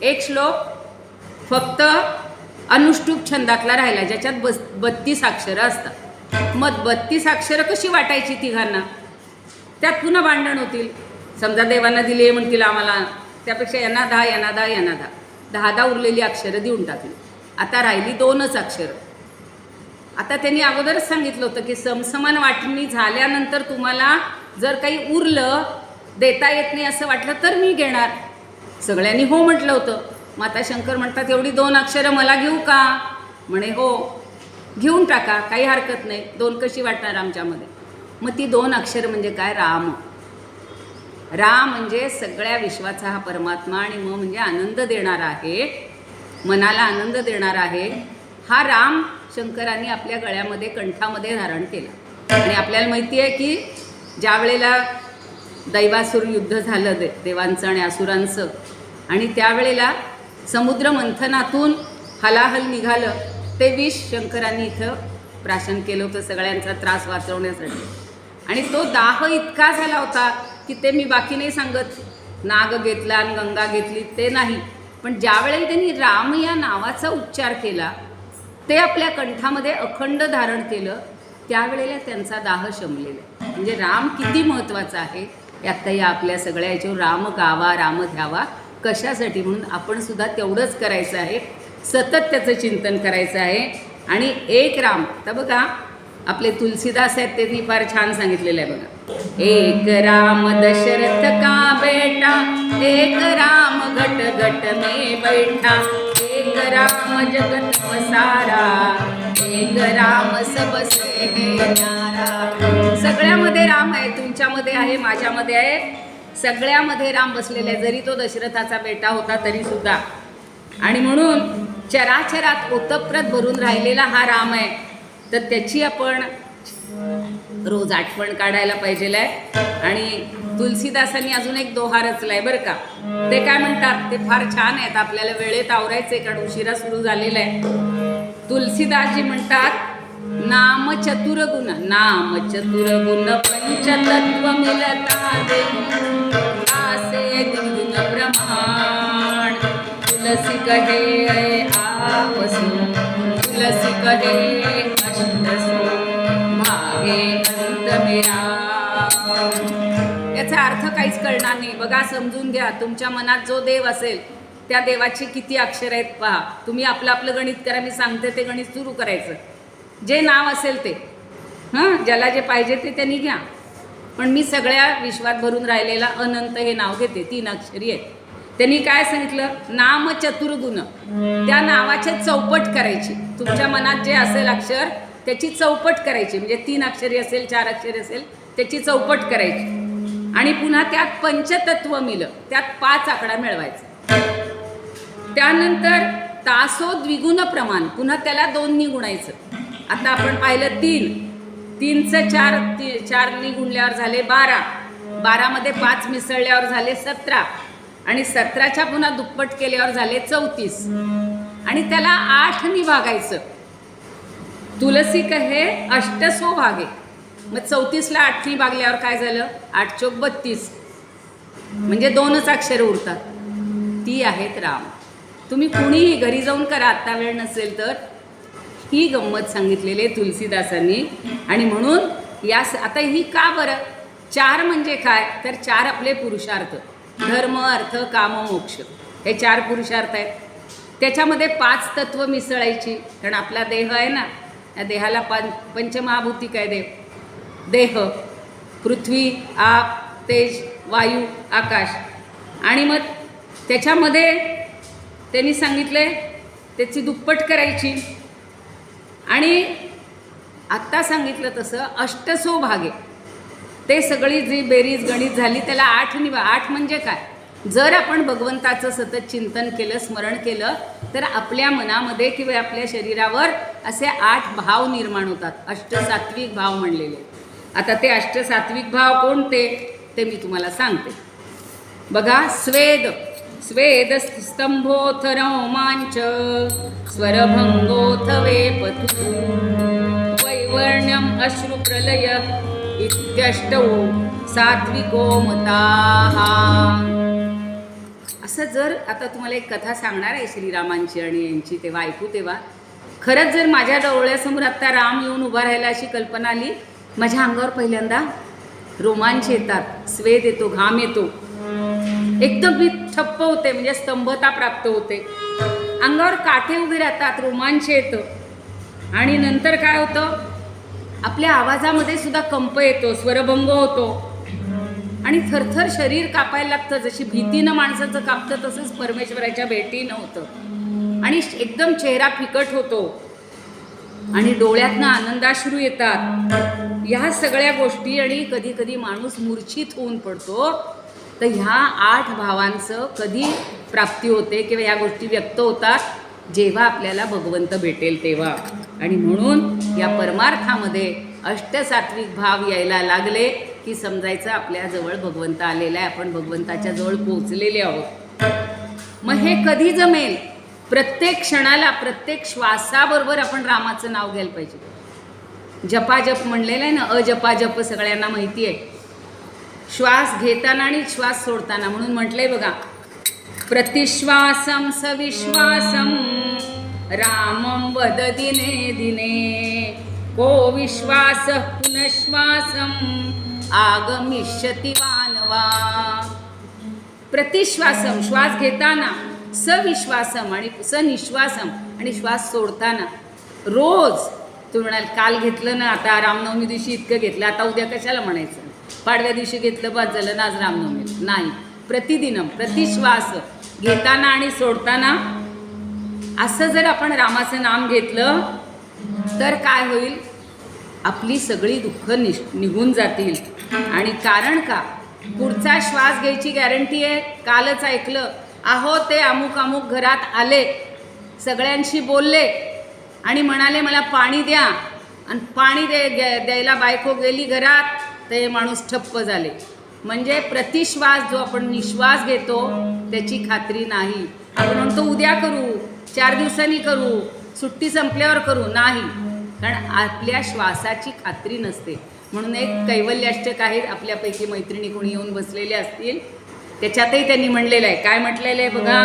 एक श्लोक फक्त अनुष्टुप छंदातला राहिला, ज्याच्यात 32 अक्षरं असतात. मग 32 अक्षरं कशी वाटायची तिघांना? त्यात पुन्हा भांडण होतील. समजा देवांना दिली म्हणतील आम्हाला, त्यापेक्षा यांना 10, यांना 10, यांना 10, 10 उरलेली अक्षरं देऊन टाकली. आता राहिली 2च अक्षरं. आता त्यांनी अगोदरच सांगितलं होतं की समसमान वाटणी झाल्यानंतर तुम्हाला जर काही उरलं, देता येत नाही असं वाटलं तर मी घेणार. सगळ्यांनी हो म्हटलं होतं. माता शंकर म्हणतात एवढी 2 अक्षरं मला घेऊ का? म्हणे हो घेऊन टाका, काही हरकत नाही. 2 कशी वाटणार आमच्यामध्ये? मग ती 2 अक्षरं म्हणजे काय? राम. राम म्हणजे सगळ्या विश्वाचा हा परमात्मा, आणि म म्हणजे आनंद देणारा आहे, मनाला आनंद देणारा आहे. हा राम शंकरांनी आपल्या गळ्यामध्ये, कंठामध्ये धारण केला. आणि आपल्याला माहिती आहे की ज्या वेळेला दैवासुर युद्ध झालं देवांचं आणि असुरांचं, आणि त्यावेळेला समुद्र मंथनातून हलाहल निघालं, ते विष शंकरांनी इथं प्राशन केलं होतं सगळ्यांचा त्रास वाचवण्यासाठी. आणि तो दाह इतका झाला होता की ते मी बाकी नाही सांगत, नाग घेतला आणि गंगा घेतली ते नाही, पण ज्यावेळेला त्यांनी राम या नावाचा उच्चार केला, ते आपल्या कंठामध्ये अखंड धारण केलं, त्यावेळेला त्यांचा दाह शमलेला. म्हणजे राम किती महत्त्वाचा आहे आता या आपल्या सगळ्या याच्यावर. राम गावा, राम ध्यावा, कशासाठी? म्हणून आपण सुद्धा तेवढंच करायचं आहे, सतत त्याचं चिंतन करायचं आहे. आणि एक राम, तर बघा आपले तुलसीदास आहेत, त्यांनी फार छान सांगितलेलं आहे बघा. एक राम दशरथ का बेटा, एक राम घट घट में बैठा, एक राम जगत पसारा, एक राम सबसे न्यारा. सगळ्यामध्ये राम आहे, तुमच्यामध्ये आहे, माझ्यामध्ये आहे, सगळ्यामध्ये राम बसलेले आहे. जरी तो दशरथाचा बेटा होता तरी सुद्धा. आणि म्हणून चराचरात ओतप्रत भरून राहिलेला हा राम आहे. तर त्याची आपण रोज आठवण काढायला पाहिजे आहे. आणि तुलसीदासांनी अजून एक दोहा रचलाय बरं का. ते काय म्हणतात ते फार छान आहेत, आपल्याला वेळेत आवरायचे कारण उशिरा सुरू झालेला आहे. तुलसीदासजी म्हणतात, नाम चतुर गुण, नाम चतुर गुण पंचतत्व मिलता दे, आसे द्विगुण प्रमाण. तुलसी कहे आपसु, तुलसी कहे अष्टसु, भागे अंत मेरा. याचा अर्थ काहीच कळणार नाही. बघा, समजून घ्या. तुमच्या मनात जो देव असेल त्या देवाची किती अक्षर आहेत पहा. तुम्ही आपलं आपलं गणित करा, मी सांगते ते गणित सुरू करायचं. जे नाव असेल ते, ज्याला जे पाहिजे ते त्यांनी घ्या. पण मी सगळ्या विश्वात भरून राहिलेला अनंत हे नाव घेते, 3 अक्षरी आहेत. त्यांनी काय सांगितलं? नाम चतुर्गुण. त्या नावाचे चौपट करायची. तुमच्या मनात जे असेल अक्षर त्याची चौपट करायची. म्हणजे 3 अक्षरी असेल, 4 अक्षरी असेल, त्याची चौपट करायची. आणि पुन्हा त्यात पंचतत्व मिलं, त्यात 5 आकडा मिळवायचा. त्यानंतर तासो द्विगुण प्रमाण, पुन्हा त्याला 2नी गुणायचं. आता आपण पाहिलं 3, 3चं 4नी गुणल्यावर झाले 12, 12मध्ये 5 मिसळल्यावर झाले 17, आणि 17च्या पुन्हा दुप्पट केल्यावर झाले 34, आणि त्याला 8नी भागायचं. तुलसी कहे अष्टसो भागे. मग 34ला 8नी भागल्यावर काय झालं? 8 चोक 32, म्हणजे 2च अक्षरं उरतात. ती आहेत राम. तुम्ही कुणीही घरी जाऊन करा, आत्ता वेळ नसेल तर. ही गंमत सांगितलेली आहे तुलसीदासांनी. आणि म्हणून या आता ही का बरं? 4 म्हणजे काय? तर 4 आपले पुरुषार्थ, धर्म, अर्थ, काम, मोक्ष, हे 4 पुरुषार्थ आहेत. त्याच्यामध्ये 5 तत्व मिसळायची. कारण आपला देह आहे ना, या देहाला पंचमहाभूती काय देव? देह, पृथ्वी, आप, तेज, वायू, आकाश. आणि मग त्याच्यामध्ये त्यांनी सांगितले त्याची दुप्पट करायची. आणि आत्ता सांगितलं तसं अष्टसो भागे, ते सगळी जी बेरीज गणित झाली त्याला 8नी 8 म्हणजे काय? जर आपण भगवंताचं सतत चिंतन केलं, स्मरण केलं, तर आपल्या मनामध्ये किंवा आपल्या शरीरावर असे 8 भाव निर्माण होतात. अष्टसात्विक भाव म्हणलेले. आता ते अष्टसात्विक भाव कोणते ते मी तुम्हाला सांगते. बघा, स्वेद स्वेद स्तंभोथ रोमांच स्वरभंगोथ वेपतु वैवर्ण्यम अश्रुप्रलय इत्यष्टौ सात्विको मताः. असं जर आता तुम्हाला एक कथा सांगणार आहे श्रीरामांची आणि यांची, तेव्हा ऐकू. तेव्हा खरंच जर माझ्या डोळ्यासमोर आत्ता राम येऊन उभा राहिला अशी कल्पना आली, माझ्या अंगावर पहिल्यांदा रोमांच येतात, स्वेद येतो, घाम येतो, एकदम मी ठप्प होते, म्हणजे स्तंभता प्राप्त होते, अंगावर काटे उभे राहतात, रोमांच येतं. आणि नंतर काय होतं, आपल्या आवाजामध्ये सुद्धा कंप येतो, स्वरभंग होतो आणि थरथर शरीर कापायला लागतं. जशी भीतीनं माणसाचं कापतं तसंच परमेश्वराच्या भेटीनं होतं आणि एकदम चेहरा फिकट होतो आणि डोळ्यातनं आनंदाश्रू येतात. ह्या सगळ्या गोष्टी, आणि कधी कधी माणूस मूर्छित होऊन पडतो. तर ह्या 8 भावांचं कधी प्राप्ती होते किंवा ह्या गोष्टी व्यक्त होतात, जेव्हा आपल्याला भगवंत भेटेल तेव्हा. आणि म्हणून या परमार्थामध्ये अष्टसात्विक भाव यायला लागले की समजायचं आपल्याजवळ भगवंत आलेला आहे, आपण भगवंताच्या जवळ पोचलेले आहोत. मग हे कधी जमेल? प्रत्येक क्षणाला, प्रत्येक श्वासाबरोबर आपण रामाचं नाव घ्यायला पाहिजे. जपाजप म्हणलेलं आहे ना, अजपाजप सगळ्यांना माहिती आहे. श्वास घेताना आणि श्वास सोडताना म्हणून म्हटलंय बघा, प्रतिश्वासम सविश्वासम रामं वद दिने दिने को विश्वास पुनश्वासम आगमिष्यति वानवा. प्रतिश्वासम श्वास घेताना, सविश्वासम आणि सनिश्वासम आणि श्वास सोडताना. रोज तुम्ही म्हणाल काल घेतलं ना, आता रामनवमी दिवशी इतकं घेतलं, आता उद्या कशाला म्हणायचं, पाडव्या दिवशी घेतलं बस झालं ना, आज रामनवमी नाही. प्रतिदिनम, प्रतिश्वास घेताना आणि सोडताना असं जर आपण रामाचं नाम घेतलं तर काय होईल, आपली सगळी दुःख निघून जातील. आणि कारण का, पुढचा श्वास घ्यायची गॅरंटी आहे. कालच ऐकलं, अहो ते अमुक अमुक घरात आले, सगळ्यांशी बोलले आणि म्हणाले मला पाणी द्या, आणि पाणी द्यायला बायको गेली घरात, ते माणूस ठप्प झाले. म्हणजे प्रतिश्वास जो आपण निश्वास घेतो त्याची खात्री नाही. आपण म्हणतो उद्या करू, 4 दिवसांनी करू, सुट्टी संपल्यावर करू, नाही, कारण आपल्या श्वासाची खात्री नसते. म्हणून एक कैवल्याष्टक आहे, आपल्यापैकी मैत्रिणी कोणी येऊन बसलेले असतील, त्याच्यातही त्यांनी म्हणलेलं आहे. काय म्हटलेलं आहे बघा,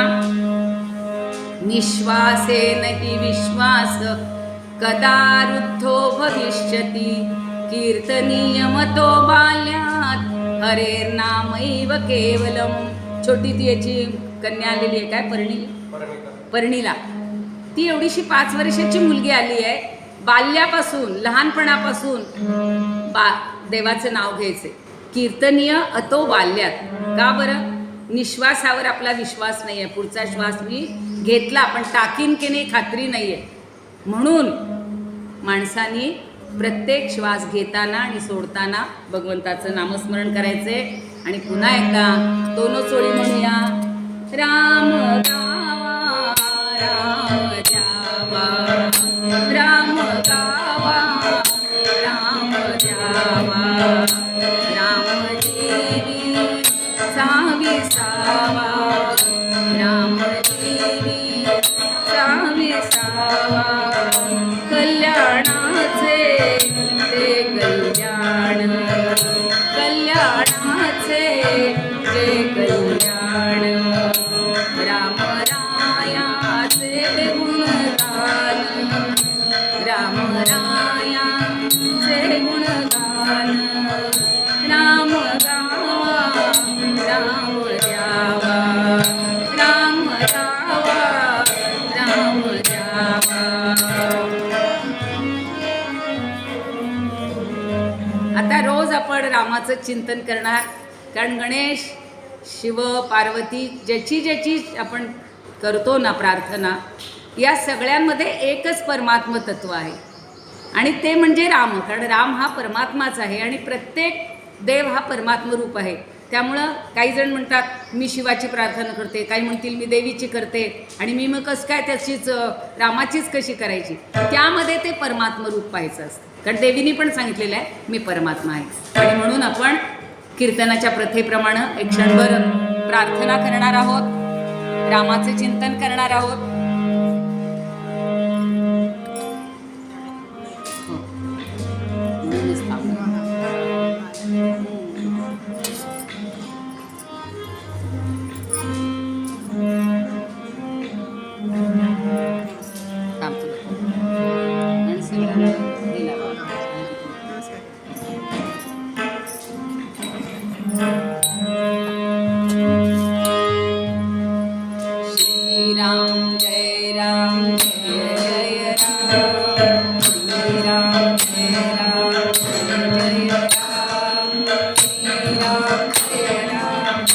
निश्वासे नहि विश्वास कदा रुद्धो भविष्यति कीर्तनीयमतो बाल्यात हरेर्नामैव केवलम. छोटी ती याची कन्या आलेली आहे, काय पर्णिला, ती एवढीशी 5 वर्षाची मुलगी आली आहे. बाल्यापासून, लहानपणापासून देवाचं नाव घ्यायचे. कीर्तनीय अतो बाल्यात. का बरं? निश्वासावर आपला विश्वास नाही आहे, पुढचा श्वास मी घेतला पण टाकीन की नाही खात्री नाही आहे. म्हणून माणसांनी प्रत्येक श्वास घेताना आणि सोडताना भगवंताचं नामस्मरण करायचे. आणि पुन्हा एकदा 2 ओळी म्हणूया, राम गावा राम जावा, राम गावा राम जावा, राम देवी सावी सावा, राम देवी सावी सावा. कल्याणाचे ते कल्याण, कल्याणाचे ते कल्याण, राम रायाचे गुणगान, राम रायाचे गुणगान. राम गावा राम द्यावा, राम गावा राम द्यावा. आता रोज आपण रामाचं चिंतन करणार, कारण गणेश, शिव, पार्वती ज्याची ज्याची आपण करतो ना प्रार्थना, या सगळ्यांमध्ये एकच परमात्म तत्व आहे आणि ते म्हणजे राम. कारण राम हा परमात्माच आहे आणि प्रत्येक देव हा परमात्म रूप आहे. त्यामुळं काही जण म्हणतात मी शिवाची प्रार्थना करते, काही म्हणतील मी देवीची करते, आणि मी मग कसं काय त्याचीच रामाचीच कशी करायची. त्यामध्ये ते परमात्मा रूप पाहायचं असतं, कारण देवीने पण सांगितलेलं आहे मी परमात्मा आहे. आणि म्हणून आपण कीर्तनाच्या प्रथेप्रमाणे एक क्षणभर प्रार्थना करणार आहोत, रामाचे चिंतन करणार आहोत. श्रीराम जय राम जय जय राम, श्रीराम जय राम जय जय राम, श्रीराम जय राम जय जय राम,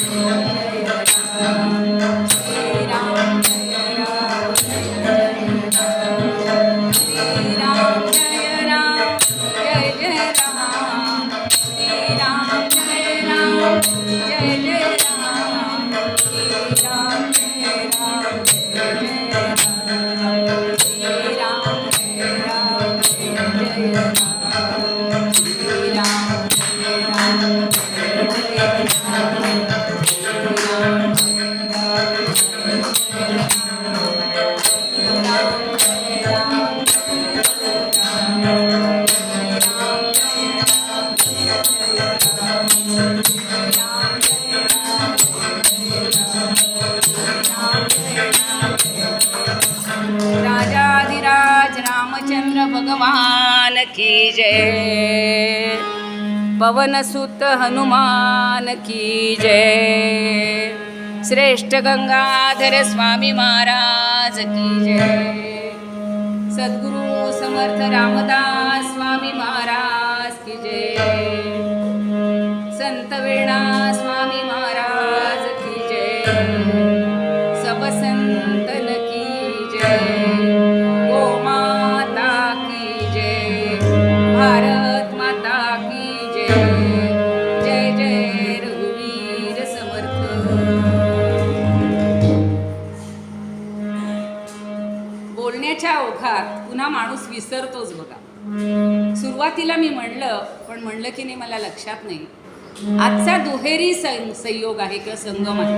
श्रीराम जय राम जय जय राम, श्रीराम जय राम जय जय राम, श्रीराम जय राम जय जय राम, श्रीराम जय राम जय जय राम, श्रीराम जय राम जय जय राम, श्रीराम जय राम जय जय राम, श्रीराम जय राम जय जय राम, श्रीराम जय राम जय जय राम, श्रीराम जय राम जय जय राम, श्रीराम जय राम जय जय राम. राजाधिराज रामचंद्र भगवान की जय, पवनसुत हनुमान की जय, श्रेष्ठ गंगाधर स्वामी महाराज की जय, सद्गुरु समर्थ रामदास स्वामी महाराज की जय, संत वेणा स्वामी महाराज की जय, सब संतन की जय, गो माता की जय, भारत माता की जय, जय जय रघुवीर समर्थ. बोलण्याच्या ओघात पुन्हा माणूस विसरतोच बघा. सुरुवातीला मी म्हणलं की नाही मला लक्षात नाही. आजचा दुहेरी संयोग आहे किंवा संगम आहे.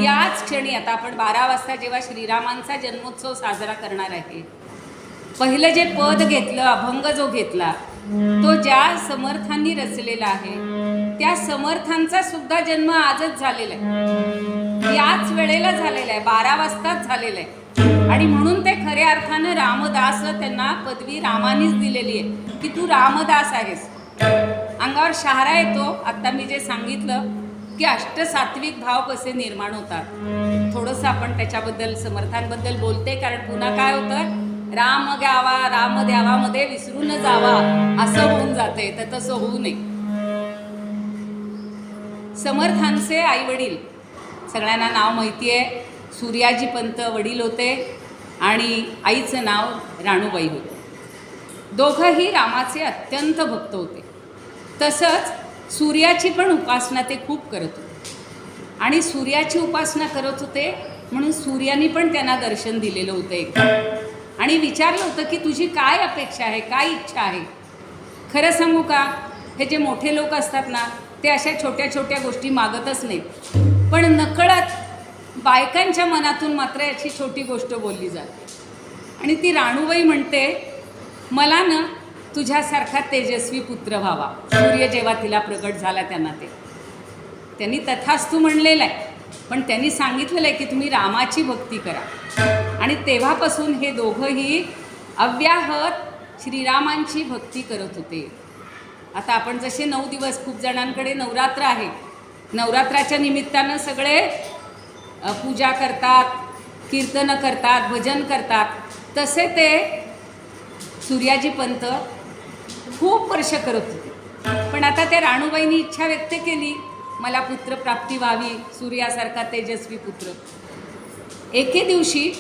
याच क्षणी आता आपण 12 वाजता जेव्हा श्रीरामांचा जन्मोत्सव साजरा करणार आहे, पहिलं जे पद घेतलं, अभंग जो घेतला, तो ज्या समर्थांनी रचलेला आहे त्या समर्थांचा सुद्धा जन्म आजच झालेला आहे, याच वेळेला झालेला आहे, 12 वाजताच झालेला आहे. आणि म्हणून ते खऱ्या अर्थानं रामदास, त्यांना पदवी रामानीच दिलेली आहे की तू रामदास आहेस. अंगावर शहारा येतो. आत्ता मी जे सांगितलं की अष्टसात्विक भाव कसे निर्माण होतात, थोडंसं आपण त्याच्याबद्दल समर्थांबद्दल बोलते, कारण पुन्हा काय होतं, राम घ्यावा राम द्यावामध्ये विसरून जावा असं होऊन जाते, तर तसं होऊ नये. समर्थांचे आई वडील सगळ्यांना नाव माहिती आहे. सूर्याजी पंत वडील होते आणि आईचं नाव राणूबाई होतं. दोघंही रामाचे अत्यंत भक्त होते. तसंच सूर्याची पण उपासना ते खूप करत होते आणि सूर्याची उपासना करत होते म्हणून सूर्याने पण त्यांना दर्शन दिलेलं होतं एकदा आणि विचारलं होतं की तुझी काय अपेक्षा आहे, काय इच्छा आहे. खरं सांगू का, हे जे मोठे लोक असतात ना, ते अशा छोट्या छोट्या गोष्टी मागतच नाहीत, पण नकळत बायकांच्या मनातून मात्र याची छोटी गोष्ट बोलली जाते. आणि ती राणूबाई म्हणते, मला ना तुझ्यासारखा तेजस्वी पुत्र व्हावा. सूर्य जेव्हा तिला प्रगट झाला त्यांनी तथास्तु म्हणलेलं आहे, पण त्यांनी सांगितलेलं आहे की तुम्ही रामाची भक्ती करा. आणि तेव्हापासून हे दोघंही अव्याहत श्रीरामांची भक्ती करत होते. आता आपण जसे 9 दिवस, खूप जणांकडे नवरात्र आहे, नवरात्राच्या निमित्तानं सगळे पूजा करतात, कीर्तनं करतात, भजन करतात, तसे ते सूर्याजी पंत खूप वर्ष करत होते. पण आता त्या राणूबाईंनी इच्छा व्यक्त केली, मला पुत्रप्राप्ती व्हावी, सूर्यासारखा तेजस्वी पुत्र. एके दिवशी,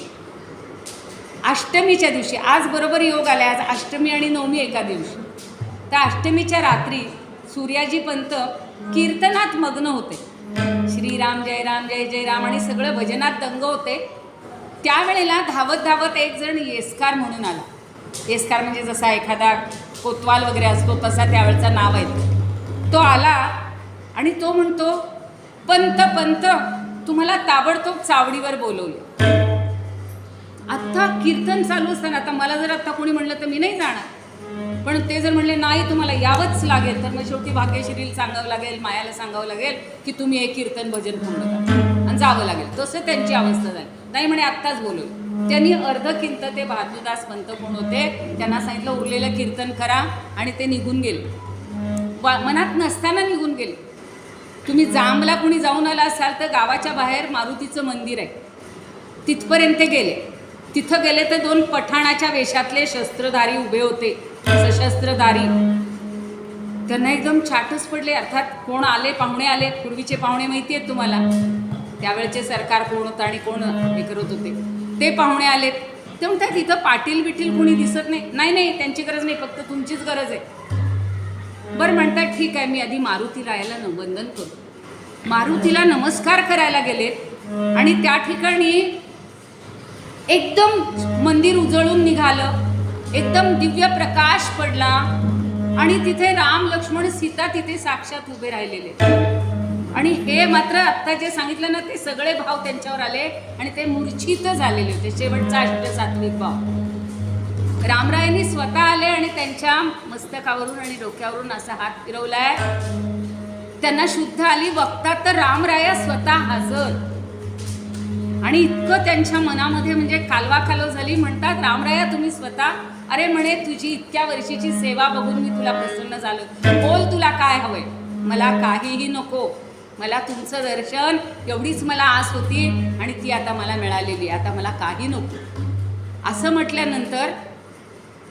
अष्टमीच्या दिवशी, आज बरोबर योग आला, आज अष्टमी आणि नवमी एका दिवशी, त्या अष्टमीच्या रात्री सूर्याजी पंत कीर्तनात मग्न होते. श्रीराम जय राम जय जय राम आणि सगळं भजनात दंग होते. त्यावेळेला धावत धावत एक जण येसकार म्हणून आला. येसकार म्हणजे जसा एखादा कोतवाल वगैरे असतो तसा त्यावेळचा नाव आहे. तो आला आणि तो म्हणतो, पंत पंत तुम्हाला ताबडतोब चावडीवर बोलवले. आत्ता कीर्तन चालू असताना, आता मला जर आत्ता कोणी म्हणलं तर मी नाही जाणार, पण ते जर म्हणले नाही तुम्हाला यावंच लागेल, तर मग शेवटी भाग्यश्रीला सांगावं लागेल, मायाला सांगावं लागेल की तुम्ही हे कीर्तन भजन पूर्ण करा आणि जावं लागेल. तसं त्यांची अवस्था झाली. नाही म्हणे आत्ताच बोलवलं. त्यांनी अर्ध कीर्त ते बहादूरदास पंत कोण होते त्यांना सांगितलं उरलेलं कीर्तन करा आणि ते निघून गेले. मनात नसताना निघून गेले. तुम्ही जांबला कुणी जाऊन आला असाल तर गावाच्या बाहेर मारुतीचं मंदिर आहे, तिथपर्यंत गेले. तिथं गेले तर 2 पठाणाच्या वेशातले शस्त्रधारी उभे होते, सशस्त्रधारी. त्यांना एकदम छाटच पडले. अर्थात कोण आले, पाहुणे आले. पूर्वीचे पाहुणे माहिती आहेत तुम्हाला, त्यावेळेचे सरकार कोण होतं आणि कोण हे करत होते, ते पाहुणे आलेत. ते म्हणतात इथं पाटील बिटील कुणी दिसत नाही. नाही त्यांची गरज नाही, फक्त तुमचीच गरज आहे. बरं म्हणतात ठीक आहे, मी आधी मारुतीला यायला वंदन करतो. मारुतीला नमस्कार करायला गेलेत आणि त्या ठिकाणी एकदम मंदिर उजळून निघालं, एकदम दिव्य प्रकाश पडला आणि तिथे राम लक्ष्मण सीता तिथे साक्षात उभे राहिलेले. आणि हे मात्र आत्ता जे सांगितलं ना ते सगळे भाव त्यांच्यावर आले आणि ते मूर्छित झालेले होते. शेवटचा अष्टसात्विक भाव. रामरायांनी स्वतः आले आणि त्यांच्या मस्तकावरून आणि डोक्यावरून असा हात फिरवलाय. त्यांना शुद्ध आली. बघतात तर रामराया स्वतः हजर. आणि इतकं त्यांच्या मनामध्ये म्हणजे कालवाकालव झाली. म्हणतात रामराया तुम्ही स्वतः. अरे म्हणे तुझी इतक्या वर्षीची सेवा बघून मी तुला प्रसन्न झालो. बोल तुला काय हवंय. मला काहीही नको, मला तुमचं दर्शन एवढीच मला आस होती आणि ती आता मला मिळालेली. आता मला काही नको. असं म्हटल्यानंतर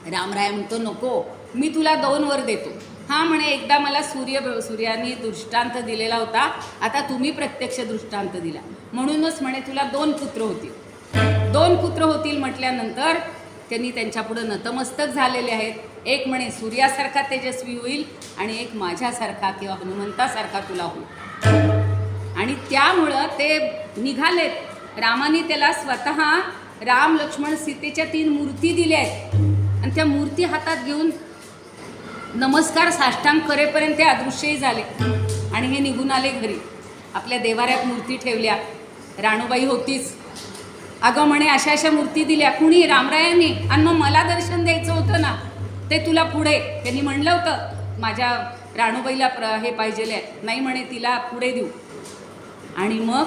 रामराय म्हणतो नको, मी तुला 2 वर देतो. हां म्हणे एकदा मला सूर्याने दृष्टांत दिलेला होता, आता तुम्ही प्रत्यक्ष दृष्टांत दिला, म्हणूनच म्हणे तुला 2 पुत्र होतील. 2 पुत्र होतील म्हटल्यानंतर त्यांनी त्यांच्यापुढं नतमस्तक झालेले आहेत. एक म्हणे सूर्यासारखा तेजस्वी होईल आणि एक माझ्यासारखा किंवा हनुमंतासारखा तुला होईल. आणि त्यामुळं ते निघालेत. रामाने त्याला स्वतः राम लक्ष्मण सीतेच्या 3 मूर्ती दिल्या आहेत आणि त्या मूर्ती हातात घेऊन नमस्कार साष्टांग करेपर्यंत ते अदृश्यही झाले आणि हे निघून आले घरी. आपल्या देवाऱ्यात मूर्ती ठेवल्या. राणूबाई होतीच. अगं म्हणे अशा अशा मूर्ती दिल्या कुणी, रामरायांनी. आणि मग मला दर्शन द्यायचं होतं ना, ते तुला पुढे. त्यांनी म्हणलं होतं माझ्या राणूबाईला हे पाहिजे. नाही म्हणे तिला पुढे देऊ. आणि मग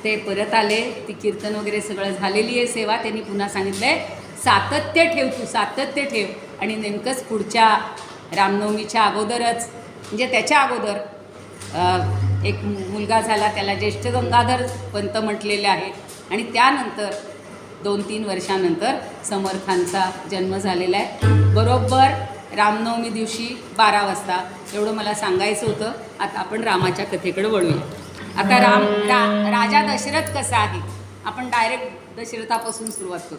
ते परत आले. ती कीर्तन वगैरे सगळं झालेली आहे सेवा. त्यांनी पुन्हा सांगितलंय सातत्य ठेव, तू सातत्य ठेव. आणि नेमकंच पुढच्या रामनवमीच्या अगोदरच म्हणजे त्याच्या अगोदर एक मुलगा झाला, त्याला ज्येष्ठ गंगाधर पंत म्हटलेले आहे. आणि त्यानंतर 2-3 वर्षानंतर समर्थांचा जन्म झालेला आहे. बरोबर रामनवमी दिवशी 12 वाजता. एवढं मला सांगायचं होतं. आता आपण रामाच्या कथेकडे वळूया. आता राजा दशरथ कसा आहे, आपण डायरेक्ट दशरथापासून सुरुवात करू.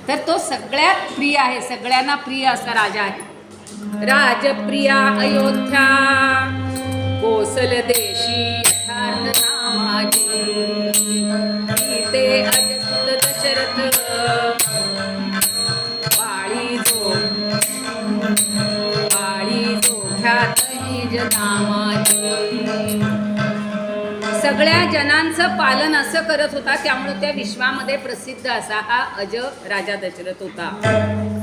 तर तो सगळ्यात प्रिय आहे, सगळ्यांना प्रिय असा राजा आहे. राजप्रिया अयोध्या कोसल देशी यथार्थ नामाजी, ते अजसुत दशरथ पाळी जोख्यात निज नामाजी. सगळ्या जनांचं पालन असं करत होता. त्यामुळे त्या विश्वामध्ये प्रसिद्ध असा हा अज राजा दशरथ होता.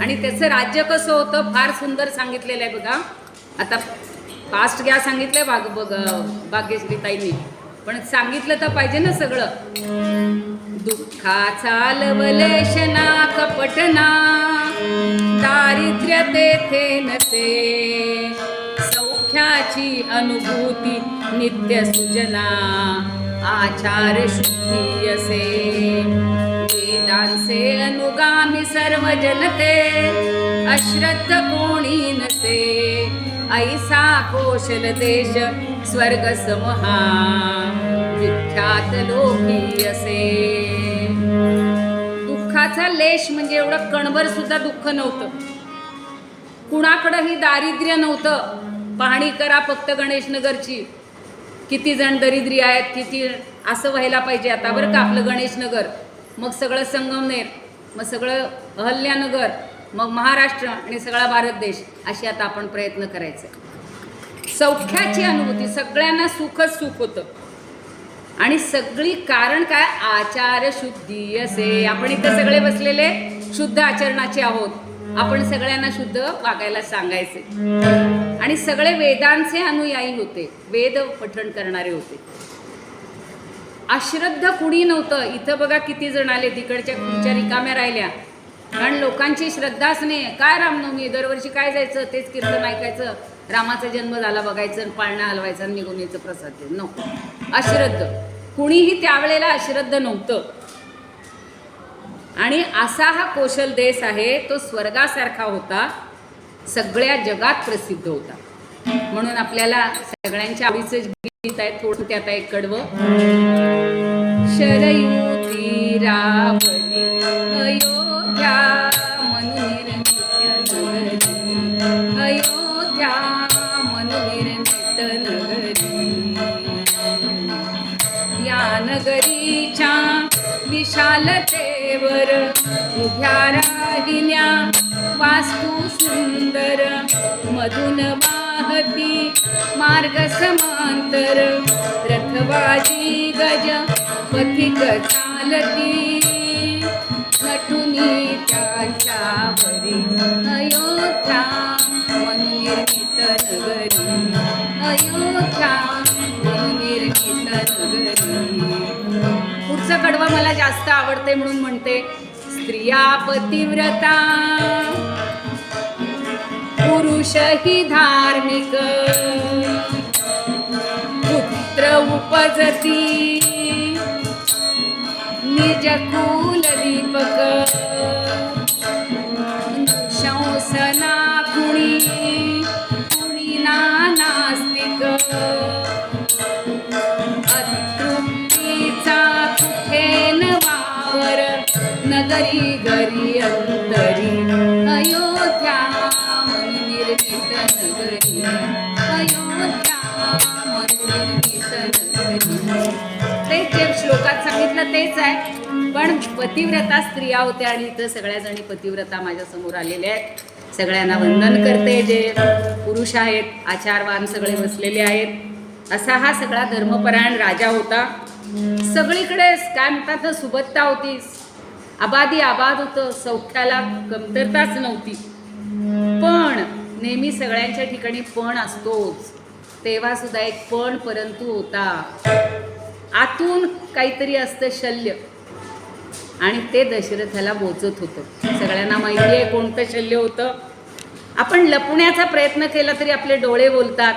आणि त्याचं राज्य कसं होतं फार सुंदर सांगितलेलं आहे बघा. आता फास्ट घ्या सांगितलंय भाग्यश्रीताईंनी, पण सांगितलं तर पाहिजे ना सगळं. दुःखाचा लवलेशना कपटना दारिद्र्य तेथे नसे, सौख्याची अनुभूती नित्य सुजना आचार शुद्धी असे. वेदांचे अनुगामी सर्व जनते अश्रद्ध कोणी नसे, ऐसा कौशल देश स्वर्ग समहा विख्यात लोकी असे. दुःखाचा लेश म्हणजे एवढं कणभर सुद्धा दुःख नव्हतं, कुणाकडंही दारिद्र्य नव्हतं. पाहणी करा फक्त गणेशनगरची, किती जण दरिद्री आहेत, किती असं व्हायला पाहिजे आता बरं का आपलं गणेशनगर, मग सगळं संगमनेर, मग सगळं अहल्यानगर, मग महाराष्ट्र आणि सगळा भारत देश, अशी आता आपण प्रयत्न करायचे. सौख्याची अनुभूती, सगळ्यांना सुखच सुख होतं आणि सगळी कारण काय, आचार शुद्धी असे. आपण इथे सगळे बसलेले शुद्ध आचरणाचे आहोत, आपण सगळ्यांना शुद्ध वागायला सांगायचे. आणि सगळे वेदांचे अनुयायी होते, वेद पठण करणारे होते. अश्रद्ध कुणी नव्हतं. इथं बघा किती जण आले, तिकडच्या खुर्च्या रिकाम्या राहिल्या, कारण लोकांची श्रद्धाच नाही. काय रामनवमी दरवर्षी काय जायचं, तेच कीर्तन ऐकायचं, रामाचा जन्म झाला बघायचं, पाळणा हलवायचा, निघून यायचं प्रसाद नको. अश्रद्ध कुणीही त्यावेळेला अश्रद्ध नव्हतं. आणि असा हा कौशल देश आहे, तो स्वर्गासारखा होता, सगळ्या जगात प्रसिद्ध होता. म्हणून आपल्याला सगळ्यांच्या आवडीचं गीत आहे, थोडं त्यात एक कडवं. शरयू तीरावरी अयोध्या मनोनिर्मित नगरी, अयोध्या मनोनिर्मित नगरी. या नगरीच्या विशालतेवर उभ्या राहिल्या वास्तू सुंदर, मधून वाहती मार्ग समांतर, रथवाजी गज पथिक चालती, नटुनी त्यांच्यावरी अयोध्या मनोनिर्मित नगरी, अयोध्या मनोनिर्मित नगरी. पुढचं कडवं मला जास्त आवडते म्हणून म्हणते. स्त्रिया पतिव्रता पुरुष ही धार्मिक, पुत्र उपजती निज कुल दीपक, शंसना कुणी कुणी नास्तिक, अतृप्तीचा कुठे न वावर, नगरी घरी अंतरी, अयोध्या मनोनिर्मित नगरी, अयोध्या मनोनिर्मित नगरी. ते श्लोकात सांगितलं तेच आहे, पण पतिव्रता स्त्रिया होत्या आणि इथं सगळ्या जणी पतिव्रता माझ्या समोर आलेल्या आहेत. सगळ्यांना वंदन करते. जे पुरुष आहेत, आचारवान सगळे बसलेले आहेत. असा हा सगळा धर्मपरायण राजा होता. सगळीकडे काय म्हणतात ना, सुबत्ता होती, आबादी आबाद होतं, सौख्याला कमतरताच नव्हती. पण नेहमी सगळ्यांच्या ठिकाणी पण असतोच, तेव्हा सुद्धा एक पण परंतु होता. आतून काहीतरी असतं शल्य, आणि ते दशरथाला बोचत होतं. सगळ्यांना माहिती आहे कोणतं शल्य होतं. आपण लपवण्याचा प्रयत्न केला तरी आपले डोळे बोलतात,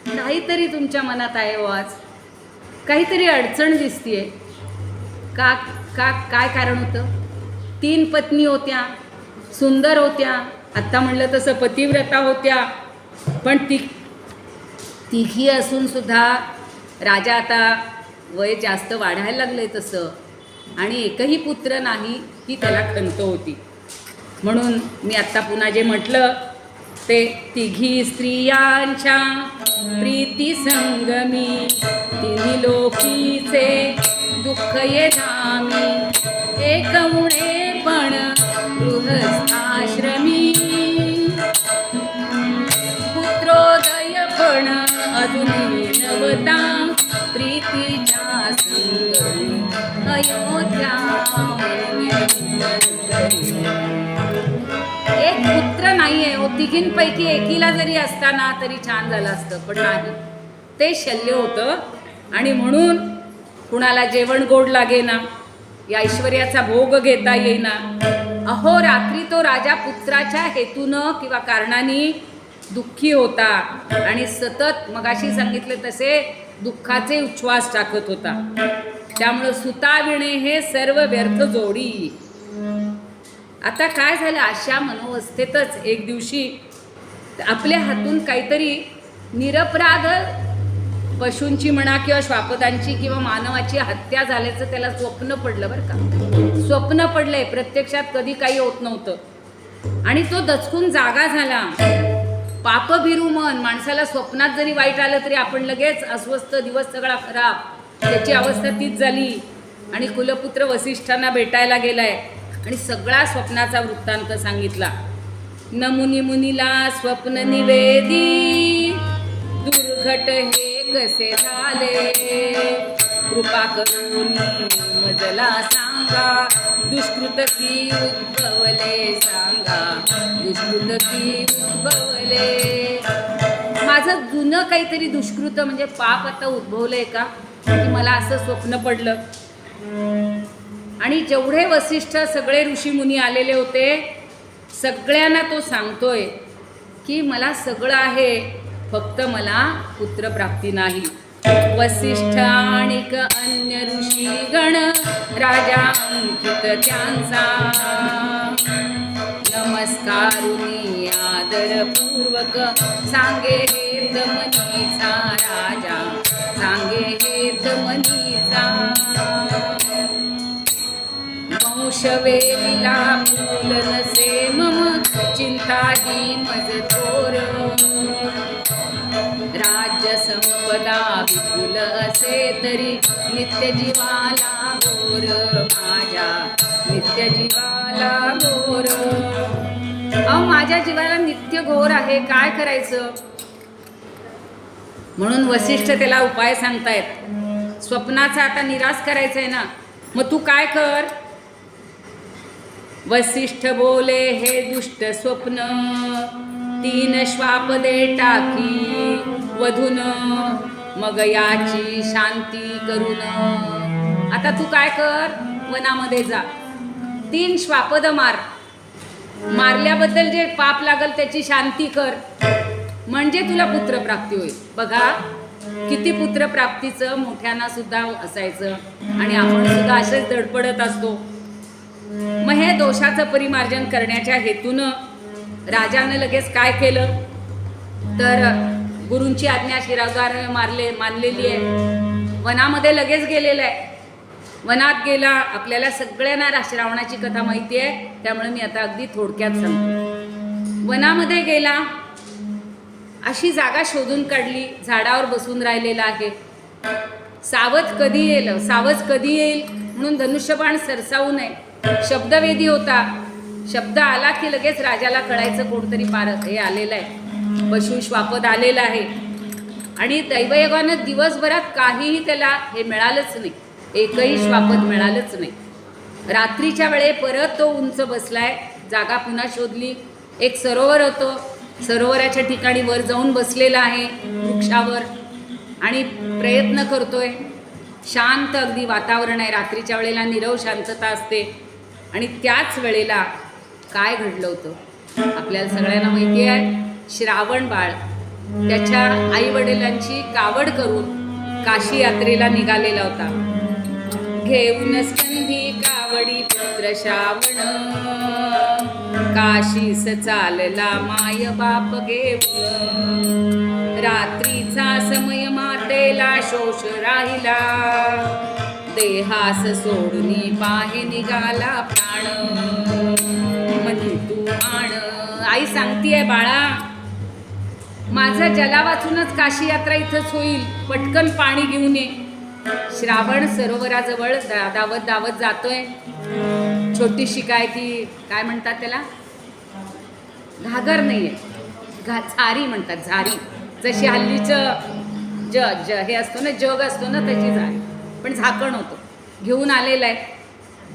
काहीतरी तुमच्या मनात आहे हो, आज काहीतरी अडचण दिसतीये का. काय कारण होतं. 3 पत्नी होत्या, सुंदर होत्या, आत्ता म्हणलं तसं पतिव्रता होत्या, पण तिघी असून सुद्धा राजा आता वय जास्त वाढायला लागलंय तसं, आणि एकही पुत्र नाही ही त्याला खंत होती. म्हणून मी आत्ता पुन्हा जे म्हटलं ते, तिघी स्त्रियांच्या प्रीती संगमी, तिन्ही लोकीचे दुःख ये धामी, एक उणे पण गृहस्थाश्रमी, पुत्रोदय पण अजूनही नवता, प्रीतीच्या संगमी अयोध्या मनोनिर्मित नगरी. एक पुत्र नाहीये हो, तिघींपैकी एकीला जरी असताना तरी छान झालं असतं, पण नाही, ते शल्य होतं. आणि म्हणून कुणाला जेवण गोड लागेना, या ऐश्वर्याचा भोग घेता येईना. अहो रात्री तो राजा पुत्राच्या हेतूनं किंवा कारणाने दुःखी होता आणि सतत मगाशी सांगितले तसे दुःखाचे उच्छ्वास टाकत होता. त्यामुळं सुताविणे हे सर्व व्यर्थ जोडी. आता काय झालं, अशा मनोवस्थेतच एक दिवशी आपल्या हातून काहीतरी निरपराध पशूंची म्हणा किंवा श्वापदांची किंवा मानवाची हत्या झाल्याचं त्याला स्वप्न पडलं. बरं का, स्वप्न पडलंय, प्रत्यक्षात कधी काही होत नव्हतं. आणि तो दचकून जागा झाला. पापभिरू मन, माणसाला स्वप्नात जरी वाईट आलं तरी आपण लगेच अस्वस्थ, दिवस सगळा खराब, त्याची अवस्था तीच झाली. आणि कुलपुत्र वसिष्ठांना भेटायला गेलाय आणि सगळा स्वप्नाचा वृत्तांत सांगितला. न मुनी मुनीला स्वप्न निवेदी, दुर्घट हे कसे झाले, कृपा करून मजला सांगा, दुष्कृत की उद्भवले सांगा, दुष्कृत की उद्भवले. माझं जुनं काहीतरी दुष्कृत म्हणजे पाप आता उद्भवलंय का, की मला असं स्वप्न पडलं. आणि जेवढे वसिष्ठ सगळे ऋषीमुनी आलेले होते सगळ्यांना तो सांगतोय की मला सगळं आहे, फक्त मला पुत्रप्राप्ती नाही. वसिष्ठ आणि अन्य ऋषीगण राजा अंकित त्यांचा, नमस्कारुनी आदरपूर्वक सांगे हेत मनीचा राजा, सांगे हेत मनीचा. वंशवेलीला मूल नसे मम, चिंता ही मज थोर, राज्य संपदा विपुल असे तरी नित्य जीवाला घोर, माझ्या नित्य जीवाला घोर. अहो माझ्या जीवाला नित्य घोर आहे, काय करायचं. म्हणून वसिष्ठ त्याला उपाय सांगतायत. स्वप्नाचा आता निराश करायचा आहे ना, मग तू काय कर. वसिष्ठ बोले हे दुष्ट स्वप्न, 3 श्वाप दे टाकी वधून, मग याची शांती करून. आता तू काय कर, वनामध्ये जा, 3 श्वापद मार, मारल्याबद्दल जे पाप लागल त्याची शांती कर, म्हणजे तुला पुत्रप्राप्ती होईल. बघा किती पुत्रप्राप्तीचं मोठ्यांना सुद्धा असायचं आणि आपण सुद्धा असेच धडपडत असतो. मग हे दोषाचं परिमार्जन करण्याच्या हेतूनं राजानं लगेच काय केलं तर गुरूंची आज्ञा शिरावदार मानलेली आहे. वनामध्ये लगेच गेलेला आहे. वनात गेला. आपल्याला सगळ्यांना श्रावणाची कथा माहिती आहे, त्यामुळे मी आता अगदी थोडक्यात सांगतो. वनामध्ये गेला, अशी जागा शोधून काढली, झाडावर बसून राहिलेला आहे. सावध कधी येईल, सावज कधी येईल म्हणून धनुष्यबाण सरसावू नये. शब्दवेदी होता. शब्द आला की लगेच राजाला कळायचं कोणतरी पार हे आलेलं आहे, पशु श्वापद आलेला आहे. आणि दैवयोगानं दिवसभरात काहीही त्याला हे मिळालंच नाही, एकही श्वापद मिळालंच नाही. रात्रीच्या वेळे परत तो उंच बसलाय. जागा पुन्हा शोधली. एक सरोवर होतं, सरोवराच्या ठिकाणी वर जाऊन बसलेला आहे वृक्षावर आणि प्रयत्न करतोय. शांत अगदी वातावरण आहे. रात्रीच्या वेळेला नीरव शांतता असते. आणि त्याच वेळेला काय घडलं होतं आपल्याला सगळ्यांना माहिती आहे. श्रावण बाळ त्याच्या आईवडिलांची कावड करून काशी यात्रेला निघालेला होता. घेऊन स्कंधी कावडी पुत्र श्रावण, काशीस चालला माय बाप घेऊन. रात्रीचा समय मातेला शोष राहिला, देहास सोडून पाहे निघाला प्राण. मनी तू आण. आई सांगतीये बाळा, माझं जला वाचूनच काशी यात्रा इथंच होईल, पटकन पाणी घेऊन ये. श्रावण सरोवराजवळ धावत धावत जातोय. छोटीशी काय ती काय म्हणतात त्याला, घागर नाहीये, झारी म्हणतात. झारी जशी हल्लीचं हे असतो ना, जग असतो ना, तशी झारी, पण झाकण होतं. घेऊन आलेलं आहे.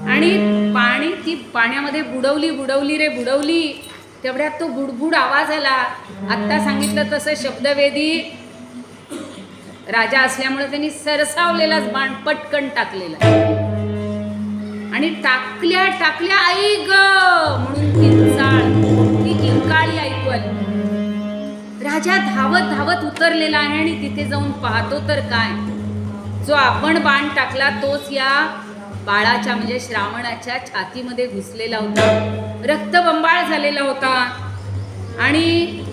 आणि पाणी ती पाण्यामध्ये बुडवली रे बुडवली. तेवढ्यात तो बुडबुड आवाज आला. आत्ता सांगितलं तसं शब्दवेदी राजा असल्यामुळे त्यांनी सरसावलेलाच बाण पटकन टाकलेला. आणि टाकल्या आई ग म्हणून ती किंकाळी ऐकू आली. राजा धावत उतरलेला आहे आणि तिथे जाऊन पाहतो तर काय, जो आपण बाण टाकला तोच या बाळाच्या म्हणजे श्रावणाच्या छातीमध्ये घुसलेला होता. रक्तबंबाळ झालेला होता. आणि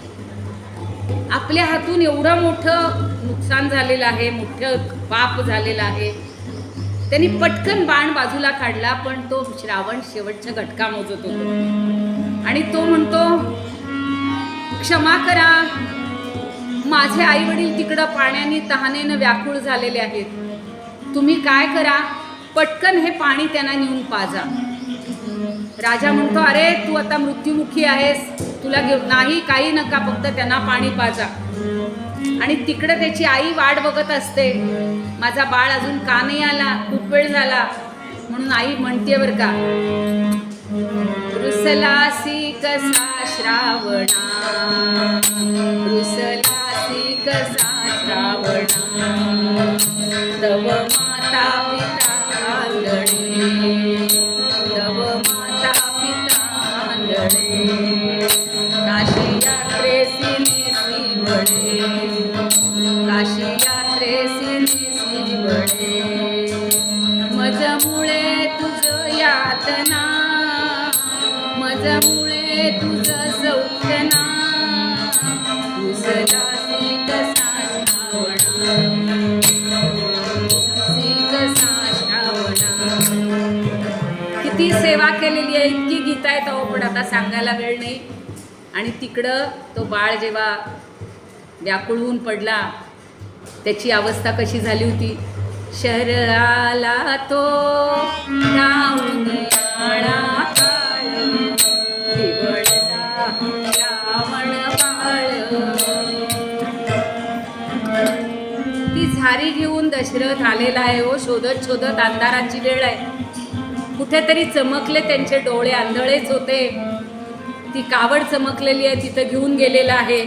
आपल्या हातून एवढं मोठं नुकसान झालेलं आहे, मोठं पाप झालेलं आहे. त्यांनी पटकन बाण बाजूला काढला, पण तो श्रावण शेवटच्या घटका मोजत होतो. आणि तो म्हणतो, क्षमा करा, माझे आई वडील तिकडं पाण्याने तहानेनं व्याकुळ झालेले आहेत. तुम्ही काय करा, पटकन हे पाणी त्यांना नेऊन पाजा. राजा म्हणतो, अरे तू आता मृत्युमुखी आहेस, तुला नाही काही नका, फक्त त्यांना पाणी पाजा. आणि तिकडं त्याची आई वाट बघत असते, माझा बाळ अजून का नाही आला, खूप वेळ झाला. म्हणून आई म्हणते बर का, रुसलासी कसा श्रावणा, रुसलासी कसा श्रावणा, तव माता पिता आंधळे, तव माता पिता आंधळे, काशी यात्रेसी नेसी बळे, काशी यात्रेसी नेसी बळे, मजमुळे तुझ यातना, मजमुळे तुझ सौख्यना, रुसलासी कसा श्रावणा, सी कसा श्रावणा. किती सेवा केलेली आहे, इतकी गीता आहेत अहो, पण आता सांगायला वेळ नाही. आणि तिकडं तो बाळ जेव्हा व्याकुळ होऊन पडला, त्याची अवस्था कशी झाली होती. शहराला तो धावून आला काळ, बिबडला रावण बाळ. ती झारी घेऊन दशरथ आलेला आहे हो, शोधत शोधत. अंधाराची वेळ आहे, कुठेतरी चमकले त्यांचे डोळे, आंधळेच होते. ती कावड चमकलेली आहे, तिथं घेऊन गेलेला आहे.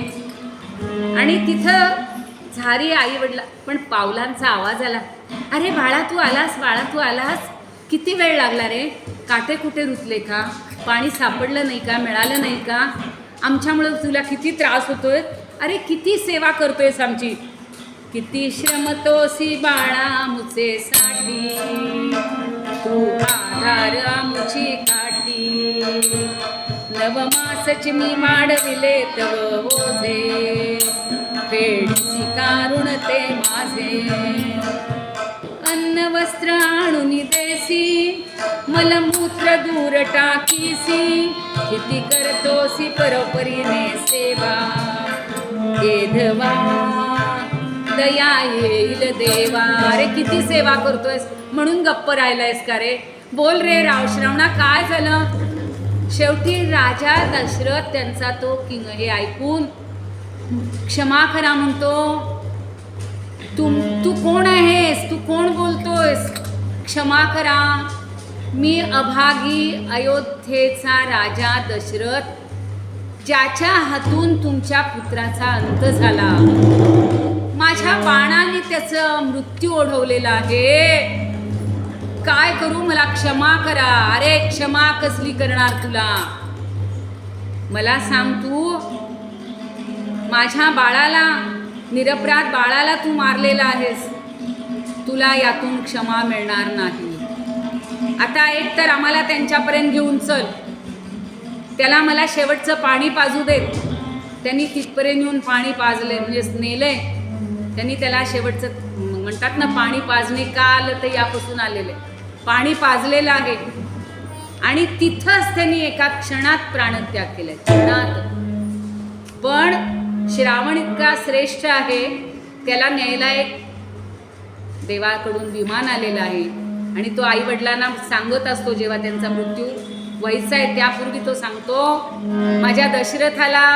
आणि तिथं झारी आई वडला, पण पावलांचा आवाज आला. अरे बाळा तू आलास, बाळा तू आलास, किती वेळ लागला रे, काटे कुठे रुतले का, पाणी सापडलं नाही का, मिळालं नाही का, आमच्यामुळं तुला किती त्रास होतोय, अरे किती सेवा करतोयस आमची, किती श्रमतोसी बाळा मुचे साठी, तू आधार आमुची काठी, नवमासच मी वाढविले तव ओझे, फेडसी कारुण ते माझे, अन्न वस्त्र आणून देसी, मलमूत्र दूर टाकीसी, किती करतोसी परोपरीने सेवा, केधवा दया येईल देवा. अरे किती सेवा करतोयस, म्हणून गप्प राहिलायस का रे, बोल रे श्रावणा, काय झालं. शेवटी राजा दशरथ त्यांचा तो किंग हे ऐकून क्षमा करा म्हणतो. तू कोण आहेस, तू कोण बोलतोयस, क्षमा करा, मी अभागी अयोध्येचा राजा दशरथ, ज्याच्या हातून तुमच्या पुत्राचा अंत झाला, माझ्या बाणाने त्याचं मृत्यू ओढवलेला आहे, काय करू, मला क्षमा करा. अरे क्षमा कसली करणार तुला, मला सांग, तू माझ्या बाळाला, निरपराध बाळाला तू मारलेला आहेस, तुला यातून क्षमा मिळणार नाही. आता एक तर आम्हाला त्यांच्यापर्यंत घेऊन चल, त्याला मला शेवटचं पाणी पाजू देत. त्यांनी तिथपर्यंत येऊन पाणी पाजले, म्हणजे नेलंय त्यांनी त्याला. शेवटचं म्हणतात ना, पाणी पाजणे का आलं तर यापासून आलेलं आहे, पाणी पाजलेलं आहे. आणि तिथंच त्यांनी एका क्षणात प्राणत्याग केलाय, क्षणात. पण श्रावण इतका श्रेष्ठ आहे, त्याला न्यायला एक देवाकडून विमान आलेलं आहे. आणि तो आई वडिलांना सांगत असतो, जेव्हा त्यांचा मृत्यू व्हायचा आहे त्यापूर्वी तो सांगतो, माझ्या दशरथाला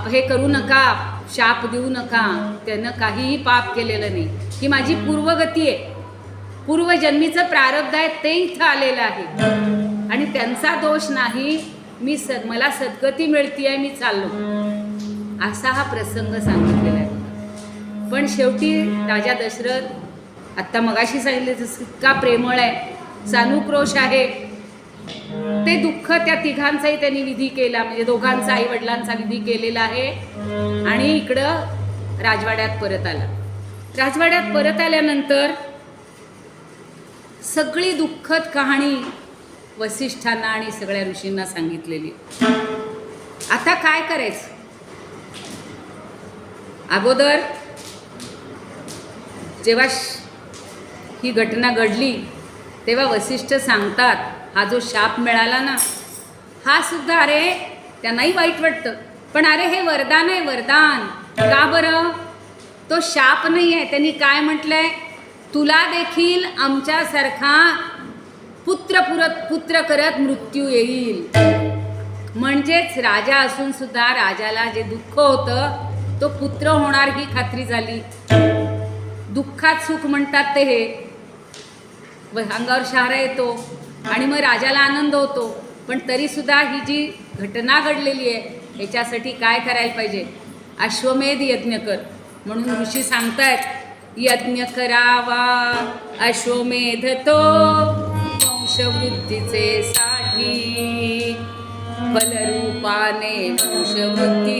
हे करू नका, शाप देऊ नका, त्यानं काहीही पाप केलेलं नाही, ही माझी पूर्वगती आहे, पूर्वजन्मीचं प्रारब्ध आहे, ते इथं आलेलं आहे आणि त्यांचा दोष नाही, मला सद्गती मिळती आहे, मी चाललो, असा हा प्रसंग सांगितलेला आहे. पण शेवटी राजा दशरथ आत्ता मगाशी सांगितले तसं इतका प्रेमळ आहे, सानुक्रोश आहे, ते दुःख त्या तिघांचाही त्यांनी विधी केला, म्हणजे दोघांचा आई वडिलांचा विधी केलेला आहे. आणि इकडं राजवाड्यात परत आला. राजवाड्यात परत आल्यानंतर सगळी दुःखद कहाणी वसिष्ठांना आणि सगळ्या ऋषींना सांगितलेली. आता काय करायचं, अगोदर जेव्हा ही घटना घडली तेव्हा वसिष्ठ सांगतात, हा जो शाप मिळाला ना, हा सुद्धा, अरे त्यांनाही वाईट वाटतं, पण अरे हे वरदान आहे, वरदान. का बरं? तो शाप नाही आहे. त्यांनी काय म्हटलंय? तुला देखील आमच्यासारखा पुत्र करत मृत्यू येईल. म्हणजेच राजा असून सुद्धा राजाला जे दुःख होतं तो पुत्र होणार ही खात्री झाली. दुःखात सुख म्हणतात ते हे. अंगावर शहारा येतो आणि मग राजाला आनंद होतो. पण तरीसुद्धा ही जी घटना घडलेली आहे याच्यासाठी काय करायला पाहिजे? अश्वमेध यज्ञ कर. म्हणून ऋषी सांगतायत यज्ञ करावा अश्वमेध तो वंशवृद्धीचे साठी. फलरूपाने वंशवृत्ती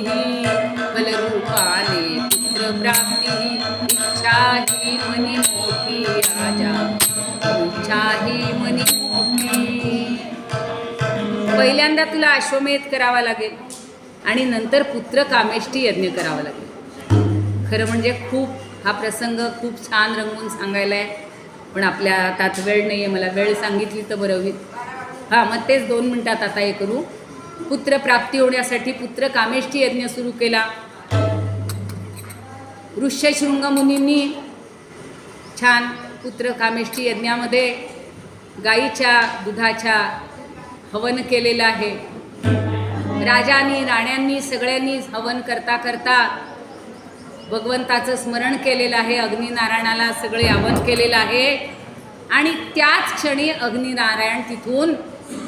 फलरूपाने पुत्रप्राप्ती. इच्छा ही मनी मोठी राजा इच्छा ही मनी मोठी. पहिल्यांदा तुला अश्वमेध करावा लागेल आणि नंतर पुत्र कामेष्टी यज्ञ करावा लागेल. खरं म्हणजे खूप हा प्रसंग खूप छान रंगवून सांगायला आहे, पण आपल्या हातात वेळ नाही आहे. मला वेळ सांगितली तर बरं होईल. हां, मग तेच 2 मिनटात आता हे करू. पुत्र प्राप्ती होण्यासाठी पुत्र कामेष्टी यज्ञ सुरू केला. ऋष्यशृंग मुनींनी छान पुत्र कामेष्टी यज्ञामध्ये गाईच्या दुधाच्या हवन केलेलं आहे. राजांनी राण्यांनी सगळ्यांनी हवन करता करता भगवंताचं स्मरण केलेलं आहे. अग्निनारायणाला सगळे हवन केलेलं आहे आणि त्याच क्षणी अग्निनारायण तिथून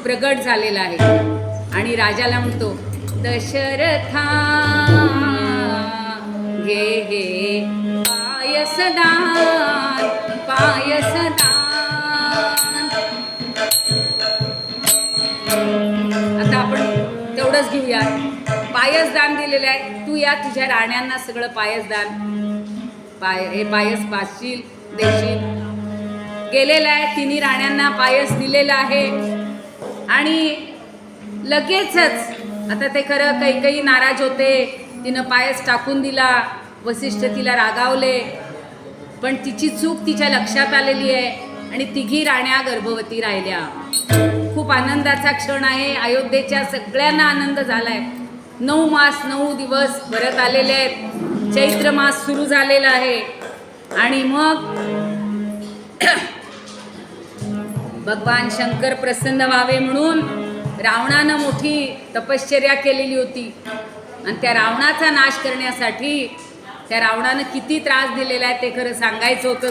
प्रगट झालेला आहे. आणि राजाला म्हणतो दशरथा घे घे पायसदान पायसदान. आता आपण तेवढंच घेऊया. पायसदान दिलेलं आहे. तू या तुझ्या राण्यांना सगळं पायसदान हे पायस पाचशील देशील. गेलेलं आहे. तिन्ही राण्यांना पायस दिलेला आहे आणि लगेचच आता ते खरं काही नाराज होते. तिनं पायस टाकून दिला. वसिष्ठ तिला रागावले, पण तिची चूक तिच्या लक्षात आलेली आहे आणि तिघी राण्या गर्भवती राहिल्या. खूप आनंदाचा क्षण आहे. अयोध्येच्या सगळ्यांना आनंद झालाय. 9 मास 9 दिवस भरत आलेले आहेत. चैत्र मास सुरू झालेला आहे आणि मग भगवान शंकर प्रसन्न व्हावे म्हणून रावणानं मोठी तपश्चर्या केलेली होती आणि त्या रावणाचा नाश करण्यासाठी त्या रावणानं किती त्रास दिलेला आहे ते खरं सांगायचं होतं.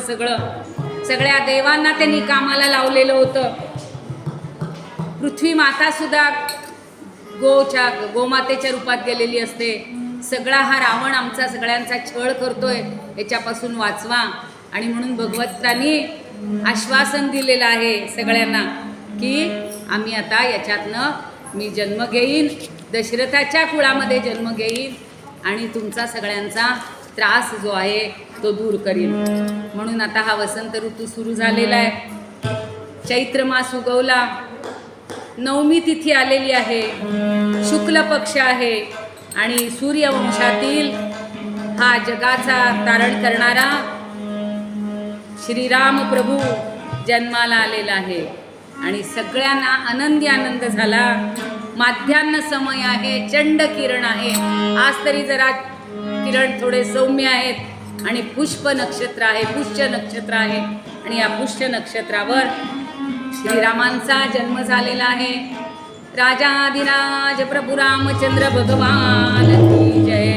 सगळ्या देवांना त्यांनी कामाला लावलेलं होतं. पृथ्वी माता सुद्धा गोमातेच्या रूपात गेलेली असते. सगळा हा रावण आमचा सगळ्यांचा छळ करतोय, याच्यापासून वाचवा. आणि म्हणून भगवंतांनी आश्वासन दिलेलं आहे सगळ्यांना की आम्ही आता याच्यातनं मी जन्म घेईन, दशरथाच्या कुळामध्ये जन्म घेईन आणि तुमचा सगळ्यांचा त्रास जो आहे तो दूर करीन. म्हणून आता हा वसंत ऋतू सुरू झालेला आहे. चैत्र मास उगवला. 9वी तिथी आलेली आहे. शुक्ल पक्ष आहे आणि सूर्यवंशातील हा जगाचा तारण करणारा श्रीराम प्रभू जन्माला आलेला आहे आणि सगळ्यांना आनंदी आनंद झाला. माध्यान्ह समय आहे. चंड किरण आहे. आज तरी जरा किरण थोडे सौम्य आहेत आणि पुष्प नक्षत्र आहे, पुष्य नक्षत्र आहे आणि या पुष्य नक्षत्रावर श्रीरामांचा जन्म झालेला आहे. राजाधिराज प्रभू रामचंद्र भगवान की जय.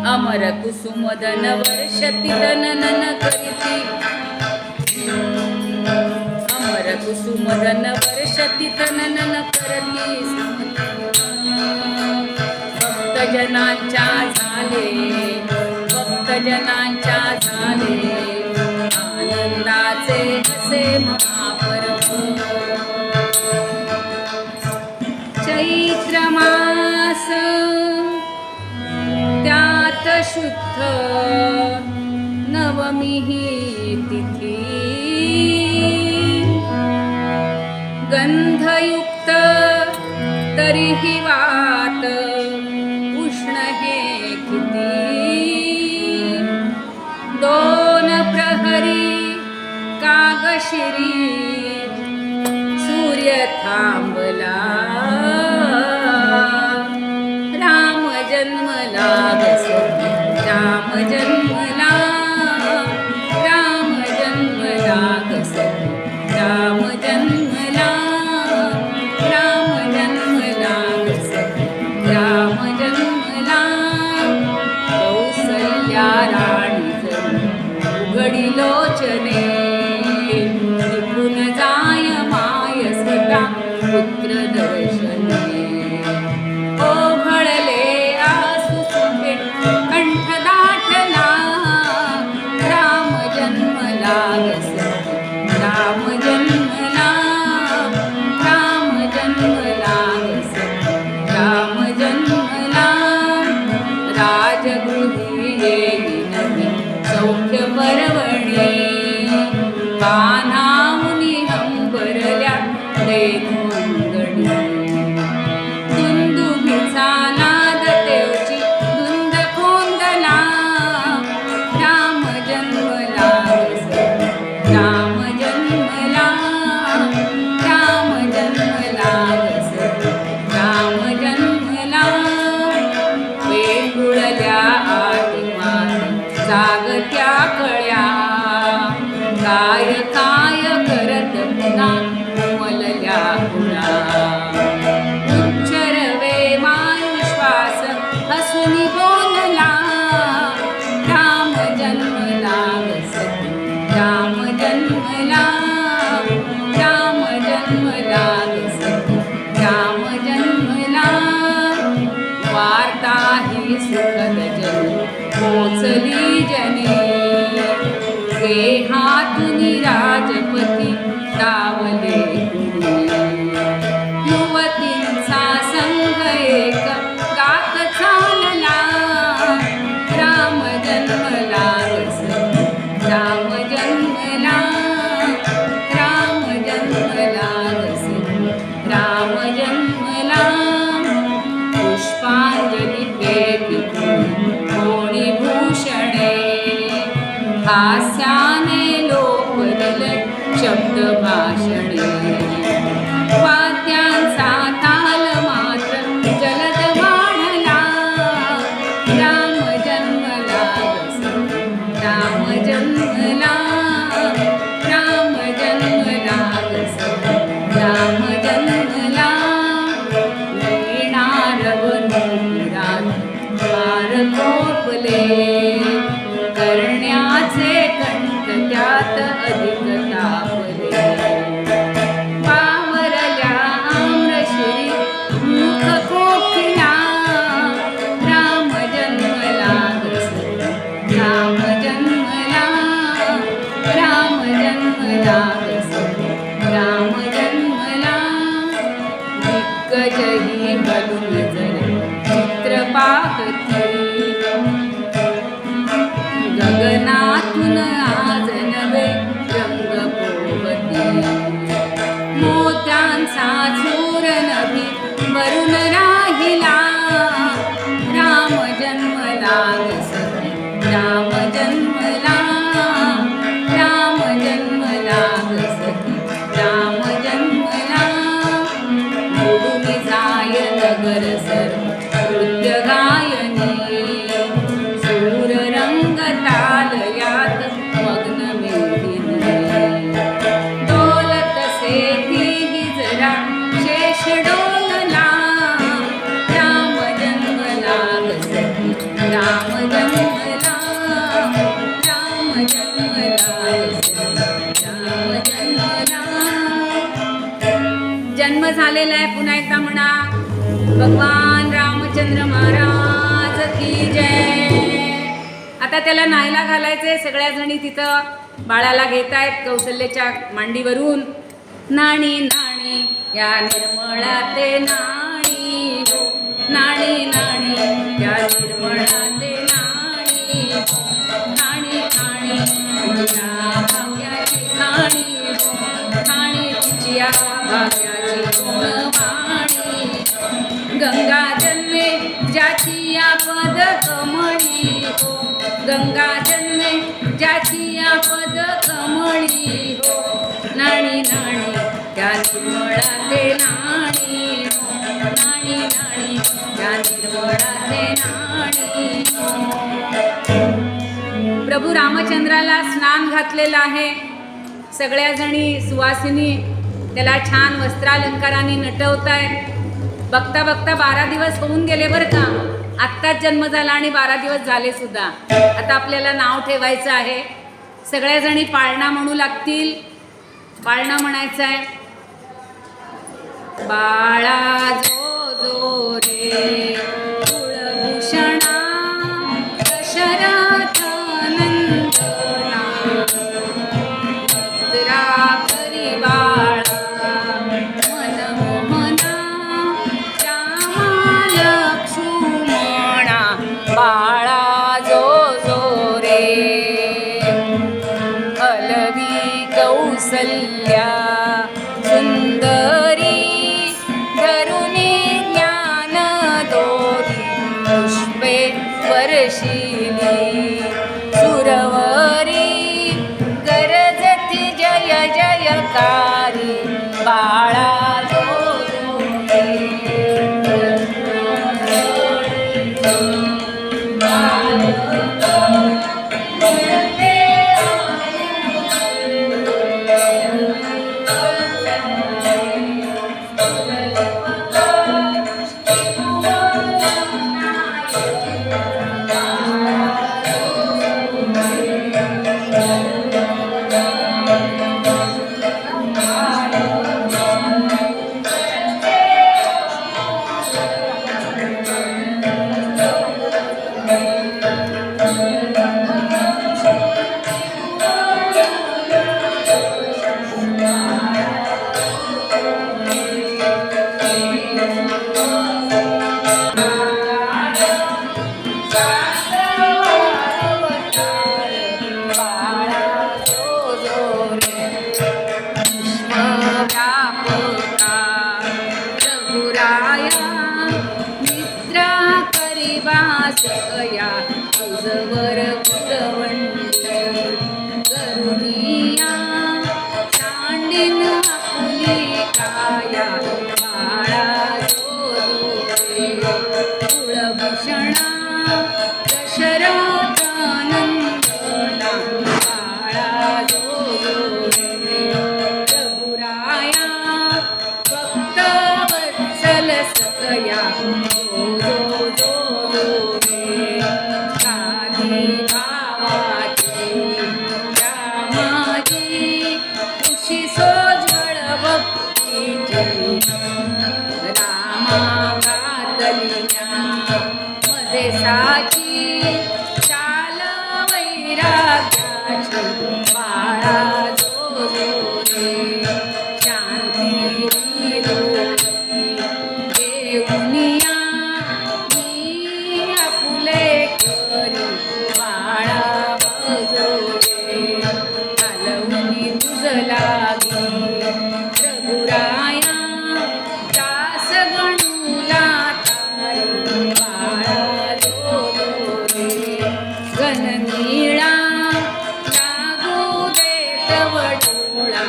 अमर कुसुमदन वर्षति तननन करिती. अमर कुसुमदन वर्षति तननन करती. भक्तजनांच्या झाले आनंदाचे असे महापर्व. चैत्र मास त्यात शुद्ध नवमी ही तिथी. गंधयुक्त तरीही वात उष्ण हे किती. 2 प्रहरी कागशिरी सूर्य थांबला. पुत्र दर्शने ओघळले आसु सुखे कंठ दाटला राम जन्मला राम जन्मला राम जन्मला राम जन्मला राजगृही येई नवी सौख्य पर्वणी कान्हामुनी हंबरल्या रेणू अंगणी दुंदुभीचा नाद तेवची धुंद कोंदला राम जन्मला राम जन्मला राम जन्मला राम जन्मला वेंगुळल्या आदिमात जागत्या कळ्या काय काय करत पुन्हा उमलल्या पुन्हा उच्चरवे मायुश्वास हसुनी बोलला राम जन्मला राम जन्मला राम जन्मला राम जन्मला वार्ता ही सुखद जन पोचली जने हातुनी राजपती तावले युवतींचा संघ एक गात चालला राम जन्मला राम जन्मला राम जन्मला राम जन्मला पुष्पांजली फेकी कोणी भूषणे हास्याने लोकदिले शब्द भाषणे वाद्यांचा ताल मात्र जलद वाढला राम जन्मला राम जन्मला राम जन्मला राम जन्मला वीणारवनुरात फार कोपले करण्याचे कंठ त्यात अधिक तापले पावरल्या आम्रशिरी मुख कोकिला राम जन्मला राम जन्मला राम जन्मला राम जन्मला दिग्गजही बलून जर चित्र पाहती गगनातून आज नवे रंग पोवती मोत्यांचा चूर नभी वरून राहिला राम जन्मला राम जन्मला राम जन्मला राम जन्मला बुडून जाय नगर सर नृत्य गायनी तालयात मग्न मेदिनी डोलत सेठी जरा शेष डोलला राम जन्मला राम जन्मला राम जन्मला राम जन्मला जन्म झालेला आहे पुन्हा एकदा म्हणा भगवान रामचंद्र महाराज की जय। आता त्याला नायला घालायचे सगळ्या जणी तिथं बाळाला घेत आहेत कौशल्याच्या मांडीवरून नाणी नाणी या निर्मळा ते नाणी हो नाणी नाणी या निर्मळा ते नाणी नाणी नाणी तुझ्या भाग्याची खाणी हो खाणी तुझ्या भाग्याची गुणवाणी गंगा जन्मे ज्याची या पद कमळी हो गंगा जन्मे ज्याची या पद कमळी हो नाणी नाणी त्या निर्मळा ते नाणी हो नाणी नाणी त्या निर्मळा ते नाणी। प्रभू रामचंद्राला स्नान घातलेलं आहे सगळ्या जणी सुवासिनी त्याला छान वस्त्रालंकाराने नटवतायत बघता बघता 12 दिवस होऊन गेले बरं का आत्ताच जन्म झाला आणि 12 दिवस झाले सुद्धा आता आपल्याला नाव ठेवायचं आहे सगळ्या जणी पाळणा म्हणू लागतील पाळणा म्हणायचं आहे बाळा जो जो रे कुळभूषणा दशरथ नंदना भद्रा करी बाळा मनमोहना रामा लक्ष्मणा बाळा जो जो रे अलवी कौसल्या सुंदरी धरुणी ज्ञान दोरी पुष्पे वर्षिणी सुरवरी गरजती जय जयकारी बाळा जो जो सकया तुझवर कुलवंडी करुनिया सांडीन आपुली काया बाळा जो रे कुळभूषणा दशरथ नंदना बाळा जो रे रघुराया भक्त वत्सल सकया साची चाल वैराग्याची बाळा जो रे शांती देऊनिया मी आपुले करी बाळा बजो रे आलवणी तुझ लागी रघुराया दास गणूला तारी बाळा गणनीळा लागू देत वडोळा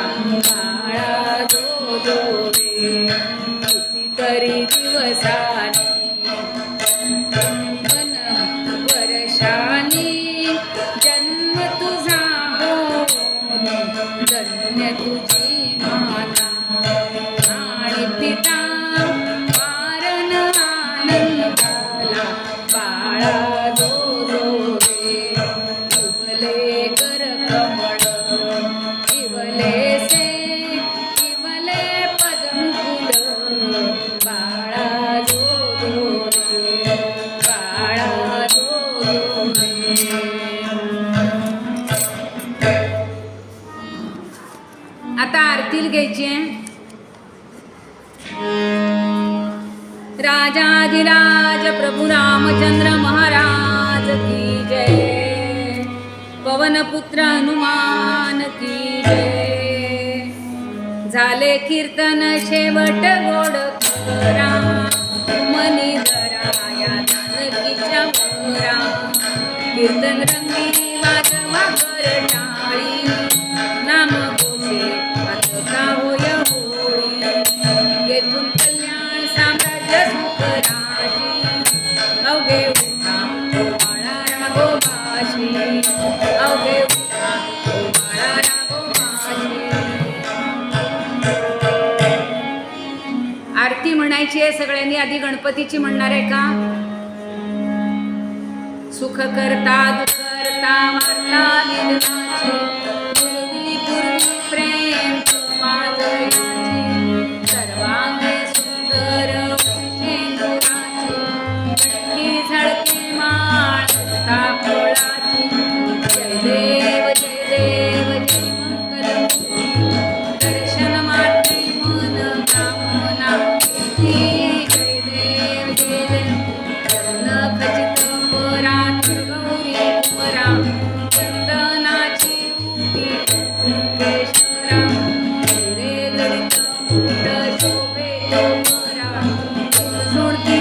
बाळा जो जो रे कितीतरी दिवसानी मन वर्षानी जन्म तुझा होऊनी धन्य तुझी माता आणि पिता वारण आनंदाला बाळा जो आता आरतील घ्यायची आहे. राजाधिराज प्रभू रामचंद्र महाराज की जय. पवनपुत्र हनुमान की जय. झाले कीर्तन शेवट गोड खरा मनी धरा या जानकीच्या वरा. कीर्तन रंगी वाजवा कर टाळी नाम घोषे वाचता होय होळी. येथून कल्याण साम्राज्य सुखराशी अवघे उठा ओ बाळा राघोबाशी. अवघे उठा ओ बाळा राघोबाशी. आरती म्हणायची आहे सगळ्यांनी. आधी गणपतीची म्हणणार आहे का? सुख करता दुःख करता वार्ता निधनाची पूर्वी पूर्वी प्रेम कृपा दयाची सर्वांगे डोंगरा सोडती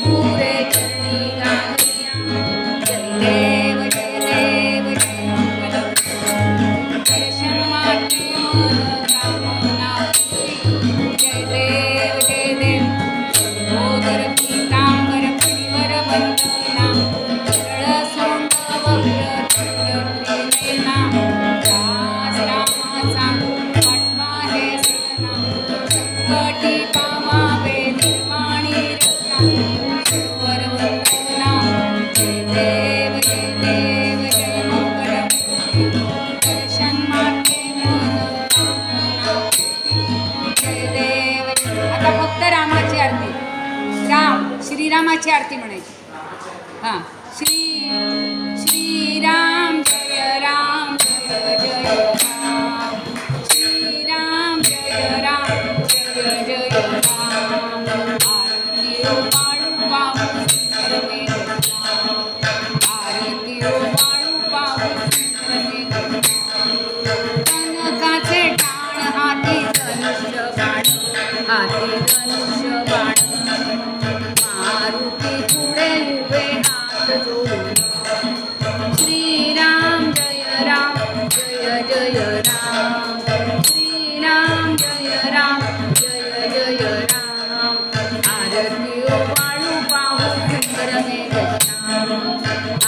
पुरे चरणी गाजया. जय देव जय देव जय मंगल दर्शन माटे मन कामना पूरी. जय देव जय देव मोदर पीतांबर परिवर वंदना सरळ सोंड वक्र चंड त्रिनयना. दास रामाचा पाठवा हे सदना संकटी पावावे निर्वाणी रक्षणा. सरोवर वंदना जय देव जय देव जय मंगल दर्शन माटे मन कामना पूरी. जय देव. आता फक्त रामाची आरती, राम श्रीरामाची आरती म्हणायची. हां श्रीराम जय राम जय जय राम. श्रीराम जय राम जय जय राम. आरती ओ बाळू बाबू सुंदर मेघनाद. आरती ओ बाळू बाबू सुंदर मेघनाद. कनकाचे टाण हाती धनुष्य बाण. हाती धनुष्य बाण. मारुती पुढे उभे हात जोडून. श्रीराम जय राम जय जय राम. श्रीराम जय राम जय जय राम. आरती ओ बाळू पाहू सुंदर मेघश्याम.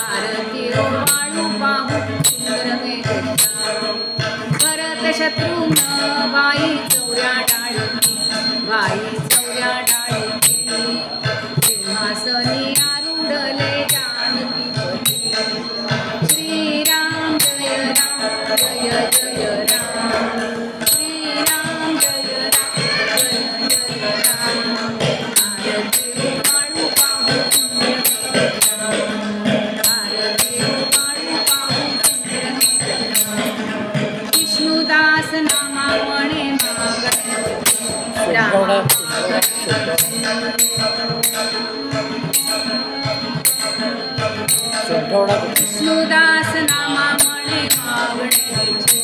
आरती ओ बाळू पाहू सुंदर मेघश्याम. भरत शत्रुघ्न भाई चौऱ्या डाळीची. भाई चौऱ्या डाळीची. सिंहासनी आरूढले जानकीपती. श्रीराम जय राम जय जय राम. श्रीराम जय राम जय जय राम. आरती ओ बाळू पाहू सुंदर मेघश्याम. आरती ओ बाळू पाहू सुंदर मेघश्याम. विष्णुदास नामा म्हणे महागणपती. रामा विष्णुदास नामा म्हणे मागणेची.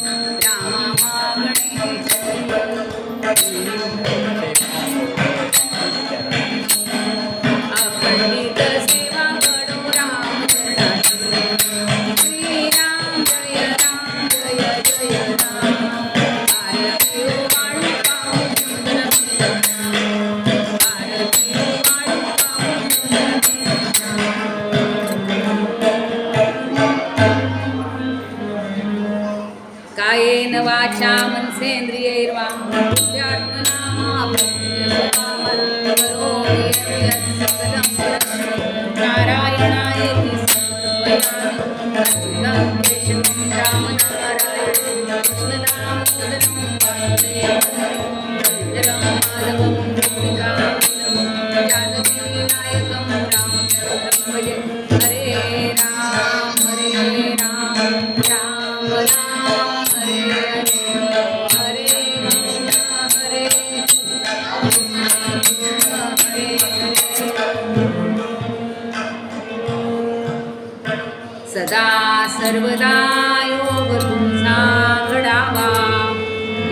रामा मागणेची. अखंडित सेवा करो राम चरणाची. श्रीराम जय राम जय जय राम. आरती ओ बाळू पाहू सुंदर मेघश्याम. आरती ओ बाळू पाहू सुंदर मेघश्याम. कायेन वाचा मनसेंद्रियैर्वा बुद्ध्यात्मना करोमि यत् सकलं परस्मै नारायणायेति समर्पयामि. अच्युतं केशवं रामनारायणं कृष्णदामोदरं वासुदेवं माधवं गोपिकावल्लभं जानकीनायकं रामचन्द्रं भजे. हरे राम राम राम हरे हरे. हरे कृष्ण हरे कृष्ण हरे हरे. सदा सर्वदा योग तुमचा घडावा.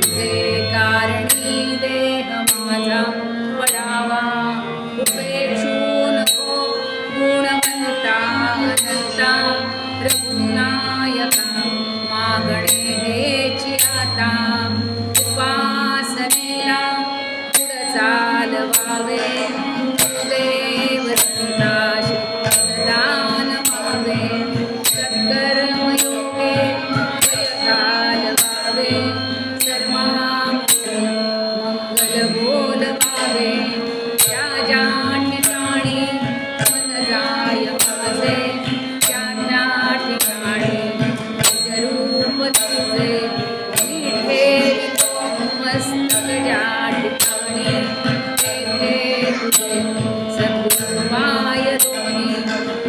तुझे कारणी देह माझा पडावा. उपेक्षू नको गुणवंता अनंता. प्रभुनायका मागणे हेची आता. उपासनेला पुढ चालवावे. देव संताशी सदा नमावे. सत्कर्मयोगे जय चालवावे. सर्वांची मंगल बोलवावे. ज्या ज्या ठिकाणी मन जाय माझे त्या त्या ठिकाणी रूप तुझे. विठेवितो मस्तक ज्या ठिकाणी तेथे तुझे सद्गुरुमाय दोन्ही.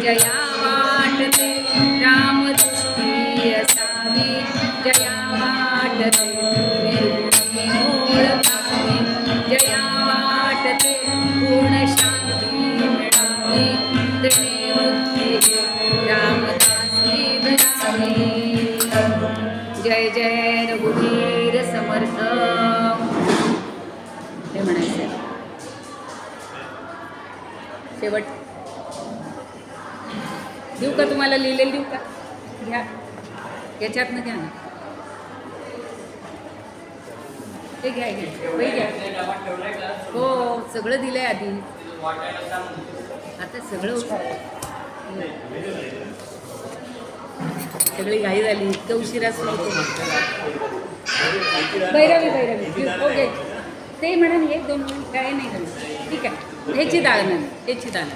जया वाटते रामदृष्टी असावी. जया वाटते निर्गुणी ओळखावी. जया वाटते पूर्ण शांती मिळावी. तृणे वृत्ती रामदासी धरावी. जय जय रघुवीर समर्थ हे म्हणायचं. शेवट देऊ का तुम्हाला लिहिलेलं देऊ का? घ्या याच्यातनं घ्या ना. ते घ्या घ्या वही घ्या. हो सगळं दिलंय आधी. आता सगळं सगळी घाई झाली. इतकं उशिरा सुरू होतो. बैरवी ओके ते म्हणाल 1-2 मिनिट काय नाही करणार. ठीक आहे ह्याची दाळ नाही ह्याची दाळ